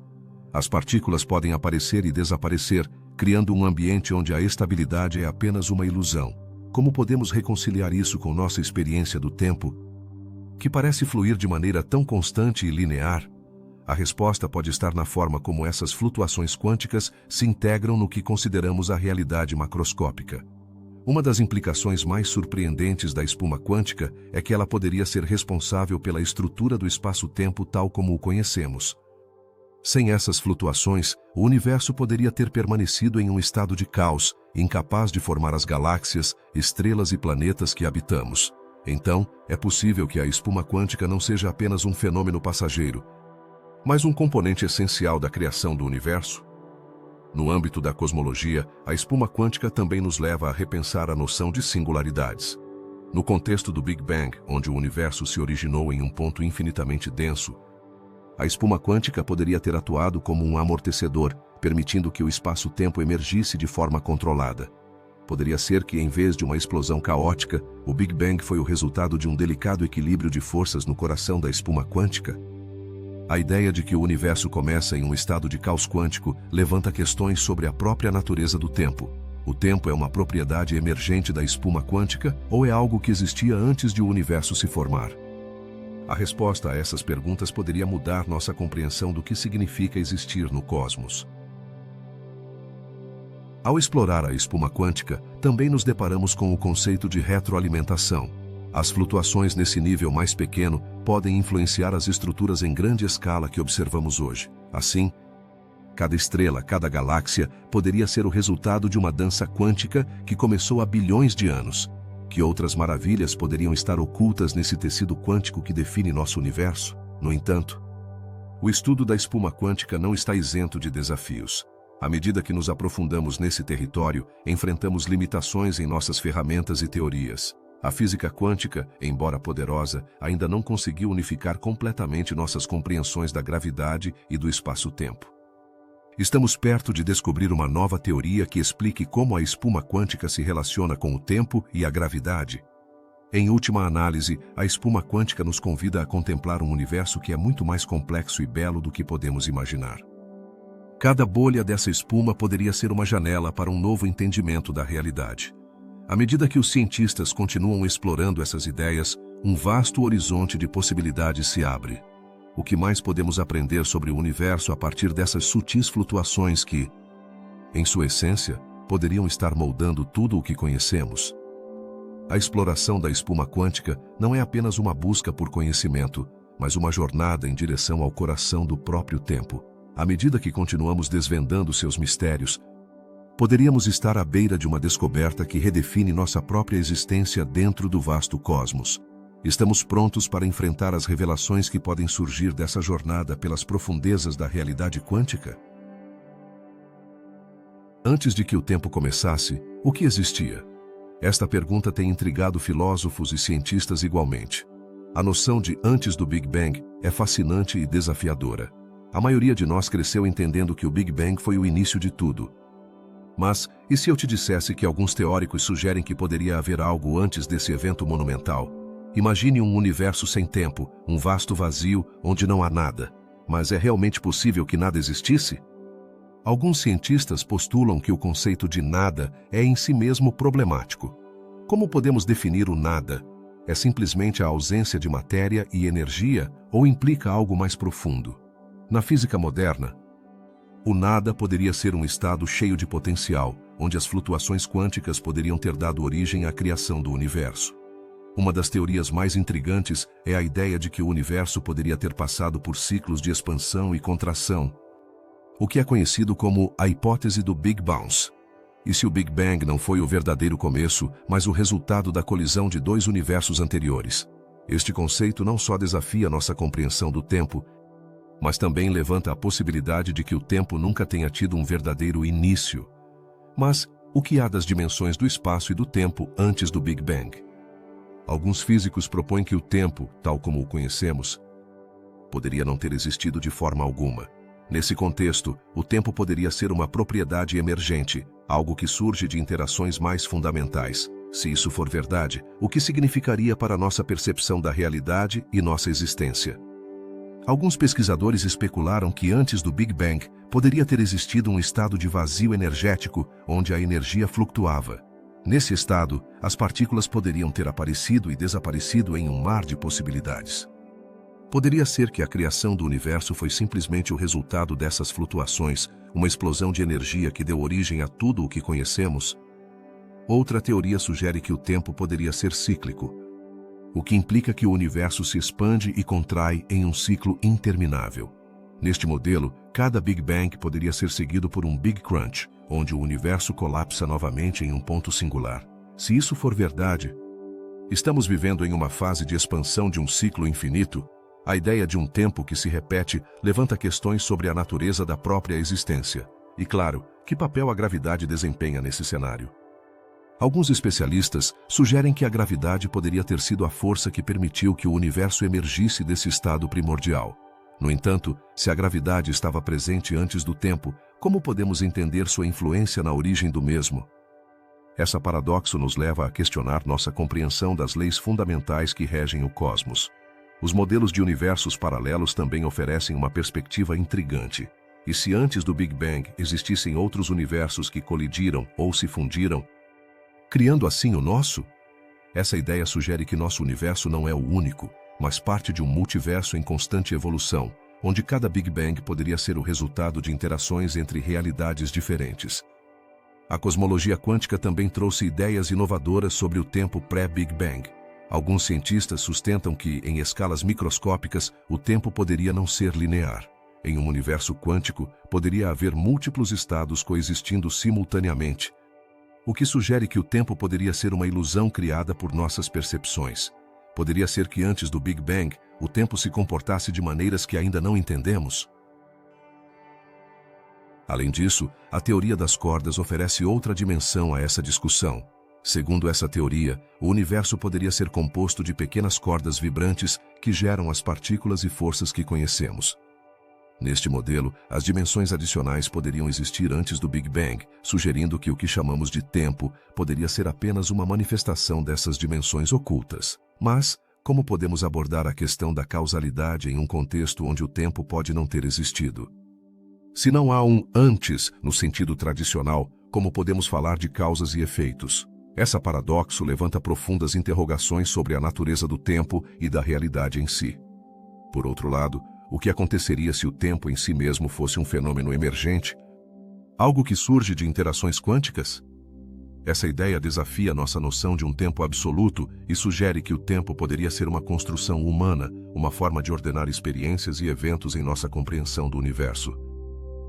As partículas podem aparecer e desaparecer, criando um ambiente onde a estabilidade é apenas uma ilusão. Como podemos reconciliar isso com nossa experiência do tempo, que parece fluir de maneira tão constante e linear? A resposta pode estar na forma como essas flutuações quânticas se integram no que consideramos a realidade macroscópica. Uma das implicações mais surpreendentes da espuma quântica é que ela poderia ser responsável pela estrutura do espaço-tempo tal como o conhecemos. Sem essas flutuações, o universo poderia ter permanecido em um estado de caos, incapaz de formar as galáxias, estrelas e planetas que habitamos. Então, é possível que a espuma quântica não seja apenas um fenômeno passageiro, mas um componente essencial da criação do universo? No âmbito da cosmologia, a espuma quântica também nos leva a repensar a noção de singularidades. No contexto do Big Bang, onde o universo se originou em um ponto infinitamente denso, a espuma quântica poderia ter atuado como um amortecedor, permitindo que o espaço-tempo emergisse de forma controlada. Poderia ser que, em vez de uma explosão caótica, o Big Bang foi o resultado de um delicado equilíbrio de forças no coração da espuma quântica? A ideia de que o universo começa em um estado de caos quântico levanta questões sobre a própria natureza do tempo. O tempo é uma propriedade emergente da espuma quântica ou é algo que existia antes de o universo se formar? A resposta a essas perguntas poderia mudar nossa compreensão do que significa existir no cosmos. Ao explorar a espuma quântica, também nos deparamos com o conceito de retroalimentação. As flutuações nesse nível mais pequeno podem influenciar as estruturas em grande escala que observamos hoje. Assim, cada estrela, cada galáxia poderia ser o resultado de uma dança quântica que começou há bilhões de anos. Que outras maravilhas poderiam estar ocultas nesse tecido quântico que define nosso universo? No entanto, O estudo da espuma quântica não está isento de desafios. À medida que nos aprofundamos nesse território, enfrentamos limitações em nossas ferramentas e teorias. A física quântica, embora poderosa, ainda não conseguiu unificar completamente nossas compreensões da gravidade e do espaço-tempo. Estamos perto de descobrir uma nova teoria que explique como a espuma quântica se relaciona com o tempo e a gravidade. Em última análise, a espuma quântica nos convida a contemplar um universo que é muito mais complexo e belo do que podemos imaginar. Cada bolha dessa espuma poderia ser uma janela para um novo entendimento da realidade. À medida que os cientistas continuam explorando essas ideias, um vasto horizonte de possibilidades se abre. O que mais podemos aprender sobre o universo a partir dessas sutis flutuações que, em sua essência, poderiam estar moldando tudo o que conhecemos? A exploração da espuma quântica não é apenas uma busca por conhecimento, mas uma jornada em direção ao coração do próprio tempo. À medida que continuamos desvendando seus mistérios, poderíamos estar à beira de uma descoberta que redefine nossa própria existência dentro do vasto cosmos. Estamos prontos para enfrentar as revelações que podem surgir dessa jornada pelas profundezas da realidade quântica? Antes de que o tempo começasse, o que existia? Esta pergunta tem intrigado filósofos e cientistas igualmente. A noção de antes do Big Bang é fascinante e desafiadora. A maioria de nós cresceu entendendo que o Big Bang foi o início de tudo. Mas, e se eu te dissesse que alguns teóricos sugerem que poderia haver algo antes desse evento monumental? Imagine um universo sem tempo, um vasto vazio onde não há nada. Mas é realmente possível que nada existisse? Alguns cientistas postulam que o conceito de nada é em si mesmo problemático. Como podemos definir o nada? É simplesmente a ausência de matéria e energia ou implica algo mais profundo? Na física moderna, o nada poderia ser um estado cheio de potencial, onde as flutuações quânticas poderiam ter dado origem à criação do universo. Uma das teorias mais intrigantes é a ideia de que o universo poderia ter passado por ciclos de expansão e contração, o que é conhecido como a hipótese do Big Bounce. E se o Big Bang não foi o verdadeiro começo, mas o resultado da colisão de dois universos anteriores? Este conceito não só desafia nossa compreensão do tempo, mas também levanta a possibilidade de que o tempo nunca tenha tido um verdadeiro início. Mas o que há das dimensões do espaço e do tempo antes do Big Bang? Alguns físicos propõem que o tempo, tal como o conhecemos, poderia não ter existido de forma alguma. Nesse contexto, o tempo poderia ser uma propriedade emergente, algo que surge de interações mais fundamentais. Se isso for verdade, o que significaria para nossa percepção da realidade e nossa existência? Alguns pesquisadores especularam que antes do Big Bang poderia ter existido um estado de vazio energético onde a energia flutuava. Nesse estado, as partículas poderiam ter aparecido e desaparecido em um mar de possibilidades. Poderia ser que a criação do universo foi simplesmente o resultado dessas flutuações, uma explosão de energia que deu origem a tudo o que conhecemos? Outra teoria sugere que o tempo poderia ser cíclico, o que implica que o universo se expande e contrai em um ciclo interminável. Neste modelo, cada Big Bang poderia ser seguido por um Big Crunch, onde o universo colapsa novamente em um ponto singular. Se isso for verdade, estamos vivendo em uma fase de expansão de um ciclo infinito. A ideia de um tempo que se repete levanta questões sobre a natureza da própria existência. E, claro, que papel a gravidade desempenha nesse cenário? Alguns especialistas sugerem que a gravidade poderia ter sido a força que permitiu que o universo emergisse desse estado primordial. No entanto, se a gravidade estava presente antes do tempo, como podemos entender sua influência na origem do mesmo? Esse paradoxo nos leva a questionar nossa compreensão das leis fundamentais que regem o cosmos. Os modelos de universos paralelos também oferecem uma perspectiva intrigante. E se antes do Big Bang existissem outros universos que colidiram ou se fundiram, criando assim o nosso? Essa ideia sugere que nosso universo não é o único, mas parte de um multiverso em constante evolução, onde cada Big Bang poderia ser o resultado de interações entre realidades diferentes. A cosmologia quântica também trouxe ideias inovadoras sobre o tempo pré-Big Bang. Alguns cientistas sustentam que, em escalas microscópicas, o tempo poderia não ser linear. Em um universo quântico, poderia haver múltiplos estados coexistindo simultaneamente, o que sugere que o tempo poderia ser uma ilusão criada por nossas percepções. Poderia ser que antes do Big Bang, o tempo se comportasse de maneiras que ainda não entendemos? Além disso, a teoria das cordas oferece outra dimensão a essa discussão. Segundo essa teoria, o universo poderia ser composto de pequenas cordas vibrantes que geram as partículas e forças que conhecemos. Neste modelo, as dimensões adicionais poderiam existir antes do Big Bang, sugerindo que o que chamamos de tempo poderia ser apenas uma manifestação dessas dimensões ocultas. Mas, como podemos abordar a questão da causalidade em um contexto onde o tempo pode não ter existido? Se não há um antes, no sentido tradicional, como podemos falar de causas e efeitos? Esse paradoxo levanta profundas interrogações sobre a natureza do tempo e da realidade em si. Por outro lado, o que aconteceria se o tempo em si mesmo fosse um fenômeno emergente? Algo que surge de interações quânticas? Essa ideia desafia nossa noção de um tempo absoluto e sugere que o tempo poderia ser uma construção humana, uma forma de ordenar experiências e eventos em nossa compreensão do universo.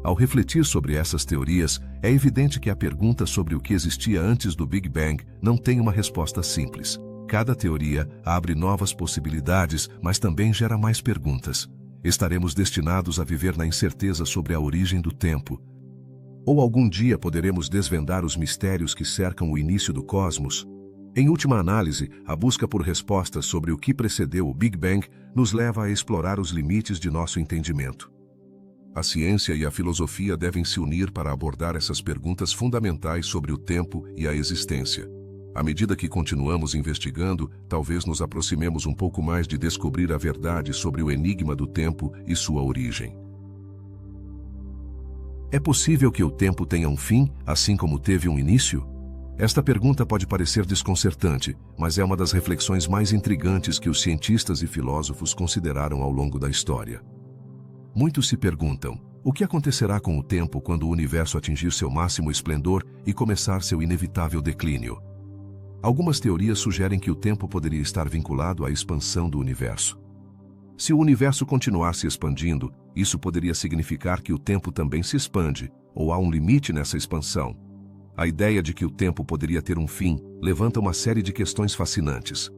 Ao refletir sobre essas teorias, é evidente que a pergunta sobre o que existia antes do Big Bang não tem uma resposta simples. Cada teoria abre novas possibilidades, mas também gera mais perguntas. Estaremos destinados a viver na incerteza sobre a origem do tempo? Ou algum dia poderemos desvendar os mistérios que cercam o início do cosmos? Em última análise, a busca por respostas sobre o que precedeu o Big Bang nos leva a explorar os limites de nosso entendimento. A ciência e a filosofia devem se unir para abordar essas perguntas fundamentais sobre o tempo e a existência. À medida que continuamos investigando, talvez nos aproximemos um pouco mais de descobrir a verdade sobre o enigma do tempo e sua origem. É possível que o tempo tenha um fim, assim como teve um início? Esta pergunta pode parecer desconcertante, mas é uma das reflexões mais intrigantes que os cientistas e filósofos consideraram ao longo da história. Muitos se perguntam, o que acontecerá com o tempo quando o universo atingir seu máximo esplendor e começar seu inevitável declínio? Algumas teorias sugerem que o tempo poderia estar vinculado à expansão do universo. Se o universo continuar se expandindo, isso poderia significar que o tempo também se expande, ou há um limite nessa expansão. A ideia de que o tempo poderia ter um fim levanta uma série de questões fascinantes.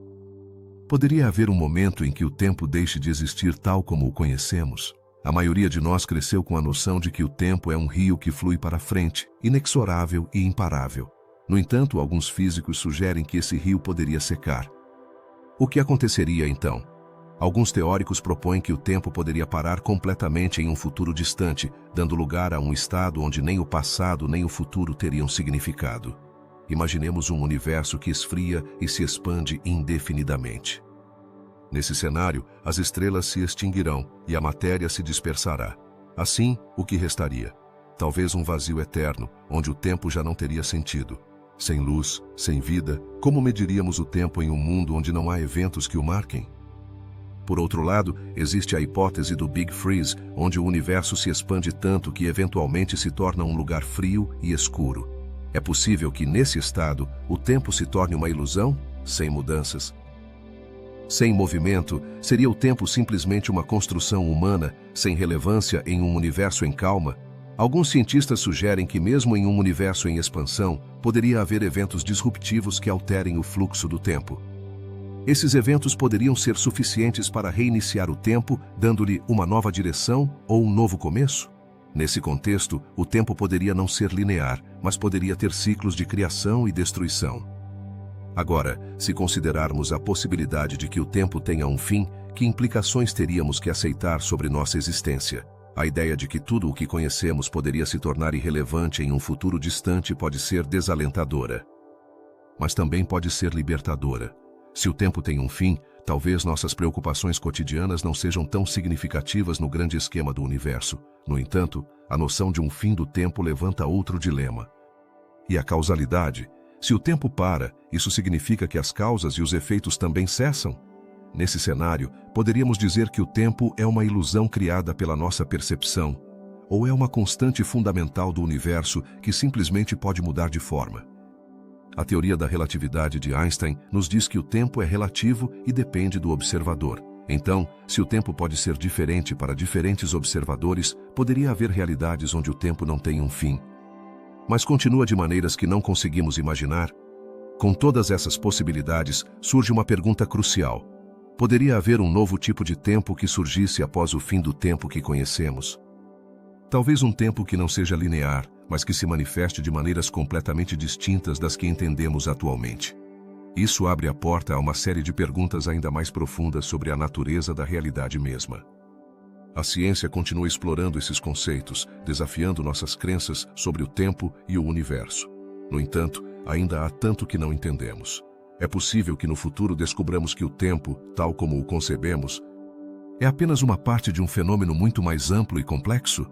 Poderia haver um momento em que o tempo deixe de existir tal como o conhecemos? A maioria de nós cresceu com a noção de que o tempo é um rio que flui para frente, inexorável e imparável. No entanto, alguns físicos sugerem que esse rio poderia secar. O que aconteceria então? Alguns teóricos propõem que o tempo poderia parar completamente em um futuro distante, dando lugar a um estado onde nem o passado nem o futuro teriam significado. Imaginemos um universo que esfria e se expande indefinidamente. Nesse cenário, as estrelas se extinguirão e a matéria se dispersará. Assim, o que restaria? Talvez um vazio eterno, onde o tempo já não teria sentido. Sem luz, sem vida, como mediríamos o tempo em um mundo onde não há eventos que o marquem? Por outro lado, existe a hipótese do Big Freeze, onde o universo se expande tanto que eventualmente se torna um lugar frio e escuro. É possível que, nesse estado, o tempo se torne uma ilusão, sem mudanças. Sem movimento, seria o tempo simplesmente uma construção humana, sem relevância em um universo em calma? Alguns cientistas sugerem que mesmo em um universo em expansão, poderia haver eventos disruptivos que alterem o fluxo do tempo. Esses eventos poderiam ser suficientes para reiniciar o tempo, dando-lhe uma nova direção ou um novo começo? Nesse contexto, o tempo poderia não ser linear, mas poderia ter ciclos de criação e destruição. Agora, se considerarmos a possibilidade de que o tempo tenha um fim, que implicações teríamos que aceitar sobre nossa existência? A ideia de que tudo o que conhecemos poderia se tornar irrelevante em um futuro distante pode ser desalentadora. Mas também pode ser libertadora. Se o tempo tem um fim, talvez nossas preocupações cotidianas não sejam tão significativas no grande esquema do universo. No entanto, a noção de um fim do tempo levanta outro dilema. E a causalidade? Se o tempo para, isso significa que as causas e os efeitos também cessam? Nesse cenário, poderíamos dizer que o tempo é uma ilusão criada pela nossa percepção, ou é uma constante fundamental do universo que simplesmente pode mudar de forma. A teoria da relatividade de Einstein nos diz que o tempo é relativo e depende do observador. Então, se o tempo pode ser diferente para diferentes observadores, poderia haver realidades onde o tempo não tem um fim, mas continua de maneiras que não conseguimos imaginar. Com todas essas possibilidades, surge uma pergunta crucial. Poderia haver um novo tipo de tempo que surgisse após o fim do tempo que conhecemos. Talvez um tempo que não seja linear, mas que se manifeste de maneiras completamente distintas das que entendemos atualmente. Isso abre a porta a uma série de perguntas ainda mais profundas sobre a natureza da realidade mesma. A ciência continua explorando esses conceitos, desafiando nossas crenças sobre o tempo e o universo. No entanto, ainda há tanto que não entendemos. É possível que no futuro descobramos que o tempo, tal como o concebemos, é apenas uma parte de um fenômeno muito mais amplo e complexo?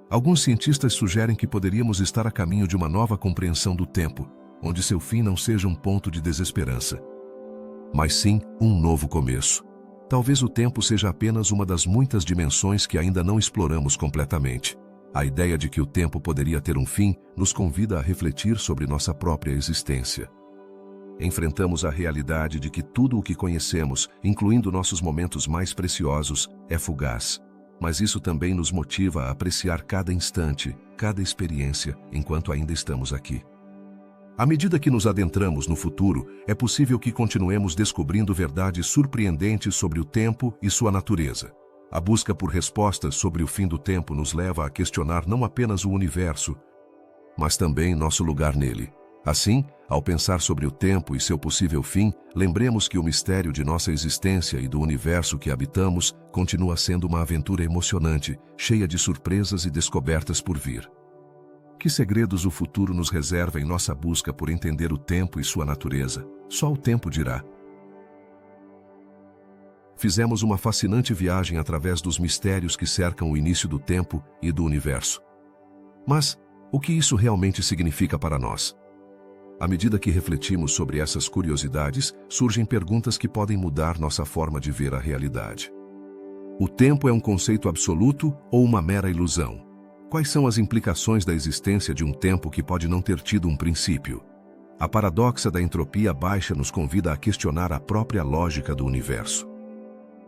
Alguns cientistas sugerem que poderíamos estar a caminho de uma nova compreensão do tempo, onde seu fim não seja um ponto de desesperança, mas sim um novo começo. Talvez o tempo seja apenas uma das muitas dimensões que ainda não exploramos completamente. A ideia de que o tempo poderia ter um fim nos convida a refletir sobre nossa própria existência. Enfrentamos a realidade de que tudo o que conhecemos, incluindo nossos momentos mais preciosos, é fugaz. Mas isso também nos motiva a apreciar cada instante, cada experiência, enquanto ainda estamos aqui. À medida que nos adentramos no futuro, é possível que continuemos descobrindo verdades surpreendentes sobre o tempo e sua natureza. A busca por respostas sobre o fim do tempo nos leva a questionar não apenas o universo, mas também nosso lugar nele. Assim, ao pensar sobre o tempo e seu possível fim, lembremos que o mistério de nossa existência e do universo que habitamos continua sendo uma aventura emocionante, cheia de surpresas e descobertas por vir. Que segredos o futuro nos reserva em nossa busca por entender o tempo e sua natureza? Só o tempo dirá. Fizemos uma fascinante viagem através dos mistérios que cercam o início do tempo e do universo. Mas, o que isso realmente significa para nós? À medida que refletimos sobre essas curiosidades, surgem perguntas que podem mudar nossa forma de ver a realidade. O tempo é um conceito absoluto ou uma mera ilusão? Quais são as implicações da existência de um tempo que pode não ter tido um princípio? A paradoxa da entropia baixa nos convida a questionar a própria lógica do universo.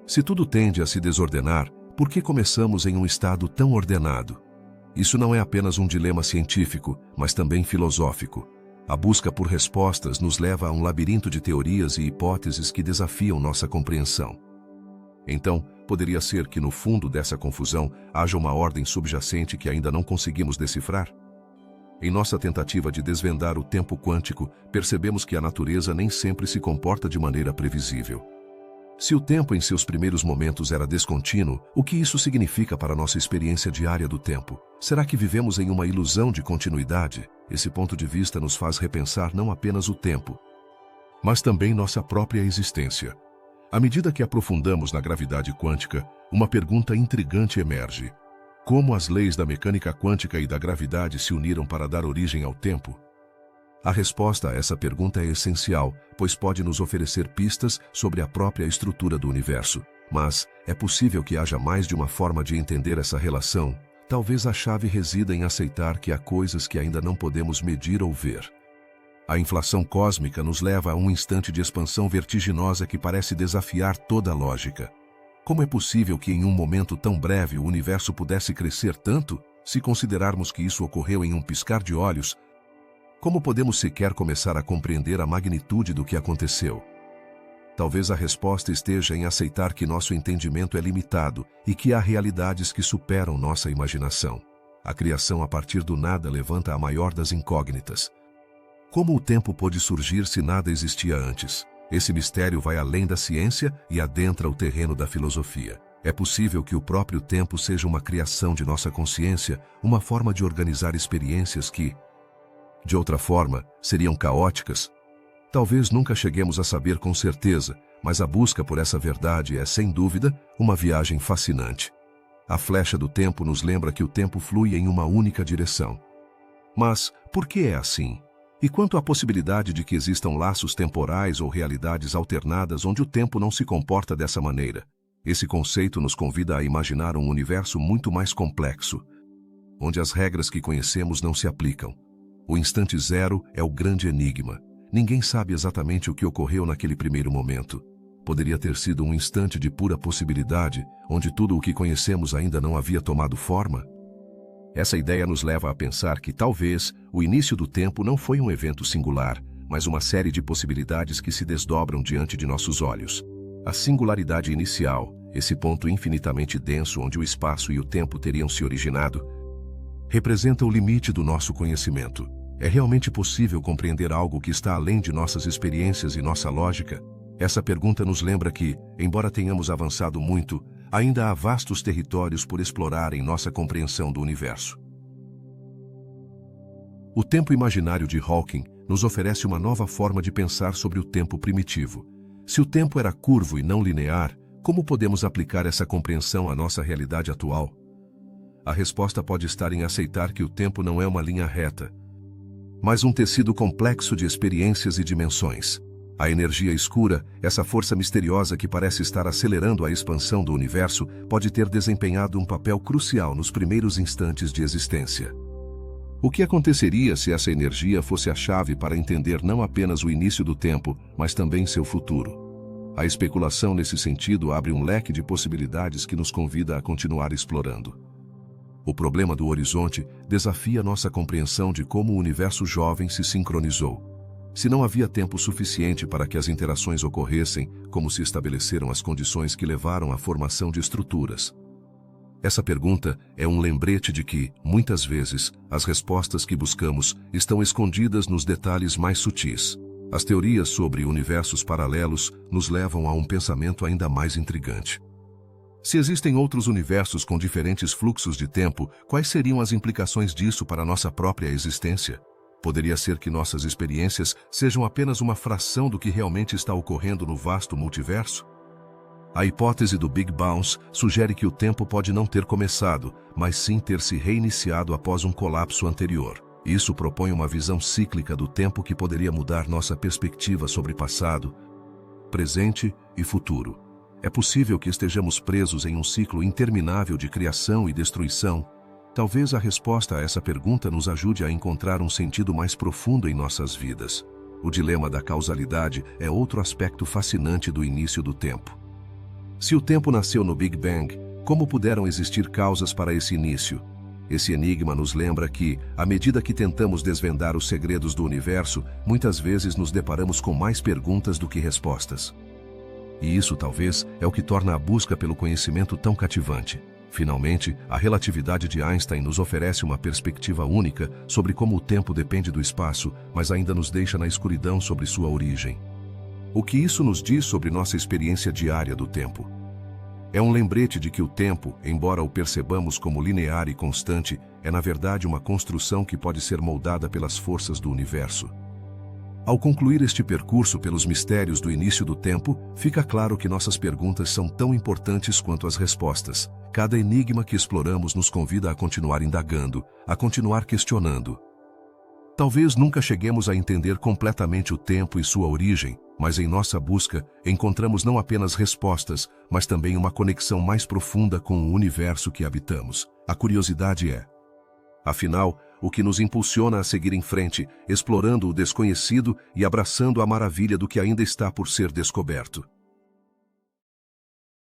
Se tudo tende a se desordenar, por que começamos em um estado tão ordenado? Isso não é apenas um dilema científico, mas também filosófico. A busca por respostas nos leva a um labirinto de teorias e hipóteses que desafiam nossa compreensão. Então, poderia ser que no fundo dessa confusão haja uma ordem subjacente que ainda não conseguimos decifrar? Em nossa tentativa de desvendar o tempo quântico, percebemos que a natureza nem sempre se comporta de maneira previsível. Se o tempo em seus primeiros momentos era descontínuo, o que isso significa para nossa experiência diária do tempo? Será que vivemos em uma ilusão de continuidade? Esse ponto de vista nos faz repensar não apenas o tempo, mas também nossa própria existência. À medida que aprofundamos na gravidade quântica, uma pergunta intrigante emerge. Como as leis da mecânica quântica e da gravidade se uniram para dar origem ao tempo? A resposta a essa pergunta é essencial, pois pode nos oferecer pistas sobre a própria estrutura do universo. Mas é possível que haja mais de uma forma de entender essa relação. Talvez a chave resida em aceitar que há coisas que ainda não podemos medir ou ver. A inflação cósmica nos leva a um instante de expansão vertiginosa que parece desafiar toda a lógica. Como é possível que em um momento tão breve o universo pudesse crescer tanto? Se considerarmos que isso ocorreu em um piscar de olhos, como podemos sequer começar a compreender a magnitude do que aconteceu? Talvez a resposta esteja em aceitar que nosso entendimento é limitado e que há realidades que superam nossa imaginação. A criação a partir do nada levanta a maior das incógnitas. Como o tempo pôde surgir se nada existia antes? Esse mistério vai além da ciência e adentra o terreno da filosofia. É possível que o próprio tempo seja uma criação de nossa consciência, uma forma de organizar experiências que, de outra forma, seriam caóticas? Talvez nunca cheguemos a saber com certeza, mas a busca por essa verdade é, sem dúvida, uma viagem fascinante. A flecha do tempo nos lembra que o tempo flui em uma única direção. Mas, por que é assim? E quanto à possibilidade de que existam laços temporais ou realidades alternadas onde o tempo não se comporta dessa maneira? Esse conceito nos convida a imaginar um universo muito mais complexo, onde as regras que conhecemos não se aplicam. O instante zero é o grande enigma. Ninguém sabe exatamente o que ocorreu naquele primeiro momento. Poderia ter sido um instante de pura possibilidade, onde tudo o que conhecemos ainda não havia tomado forma? Essa ideia nos leva a pensar que talvez o início do tempo não foi um evento singular, mas uma série de possibilidades que se desdobram diante de nossos olhos. A singularidade inicial, esse ponto infinitamente denso onde o espaço e o tempo teriam se originado, representa o limite do nosso conhecimento. É realmente possível compreender algo que está além de nossas experiências e nossa lógica? Essa pergunta nos lembra que, embora tenhamos avançado muito, ainda há vastos territórios por explorar em nossa compreensão do universo. O tempo imaginário de Hawking nos oferece uma nova forma de pensar sobre o tempo primitivo. Se o tempo era curvo e não linear, como podemos aplicar essa compreensão à nossa realidade atual? A resposta pode estar em aceitar que o tempo não é uma linha reta, mas um tecido complexo de experiências e dimensões. A energia escura, essa força misteriosa que parece estar acelerando a expansão do universo, pode ter desempenhado um papel crucial nos primeiros instantes de existência. O que aconteceria se essa energia fosse a chave para entender não apenas o início do tempo, mas também seu futuro? A especulação nesse sentido abre um leque de possibilidades que nos convida a continuar explorando. O problema do horizonte desafia nossa compreensão de como o universo jovem se sincronizou. Se não havia tempo suficiente para que as interações ocorressem, como se estabeleceram as condições que levaram à formação de estruturas? Essa pergunta é um lembrete de que, muitas vezes, as respostas que buscamos estão escondidas nos detalhes mais sutis. As teorias sobre universos paralelos nos levam a um pensamento ainda mais intrigante. Se existem outros universos com diferentes fluxos de tempo, quais seriam as implicações disso para nossa própria existência? Poderia ser que nossas experiências sejam apenas uma fração do que realmente está ocorrendo no vasto multiverso? A hipótese do Big Bounce sugere que o tempo pode não ter começado, mas sim ter se reiniciado após um colapso anterior. Isso propõe uma visão cíclica do tempo que poderia mudar nossa perspectiva sobre passado, presente e futuro. É possível que estejamos presos em um ciclo interminável de criação e destruição. Talvez a resposta a essa pergunta nos ajude a encontrar um sentido mais profundo em nossas vidas. O dilema da causalidade é outro aspecto fascinante do início do tempo. Se o tempo nasceu no Big Bang, como puderam existir causas para esse início? Esse enigma nos lembra que, à medida que tentamos desvendar os segredos do universo, muitas vezes nos deparamos com mais perguntas do que respostas. E isso talvez é o que torna a busca pelo conhecimento tão cativante. Finalmente, a relatividade de Einstein nos oferece uma perspectiva única sobre como o tempo depende do espaço, mas ainda nos deixa na escuridão sobre sua origem. O que isso nos diz sobre nossa experiência diária do tempo? É um lembrete de que o tempo, embora o percebamos como linear e constante, é na verdade uma construção que pode ser moldada pelas forças do universo. Ao concluir este percurso pelos mistérios do início do tempo, fica claro que nossas perguntas são tão importantes quanto as respostas. Cada enigma que exploramos nos convida a continuar indagando, a continuar questionando. Talvez nunca cheguemos a entender completamente o tempo e sua origem, mas em nossa busca encontramos não apenas respostas, mas também uma conexão mais profunda com o universo que habitamos. A curiosidade é, afinal, o que nos impulsiona a seguir em frente, explorando o desconhecido e abraçando a maravilha do que ainda está por ser descoberto.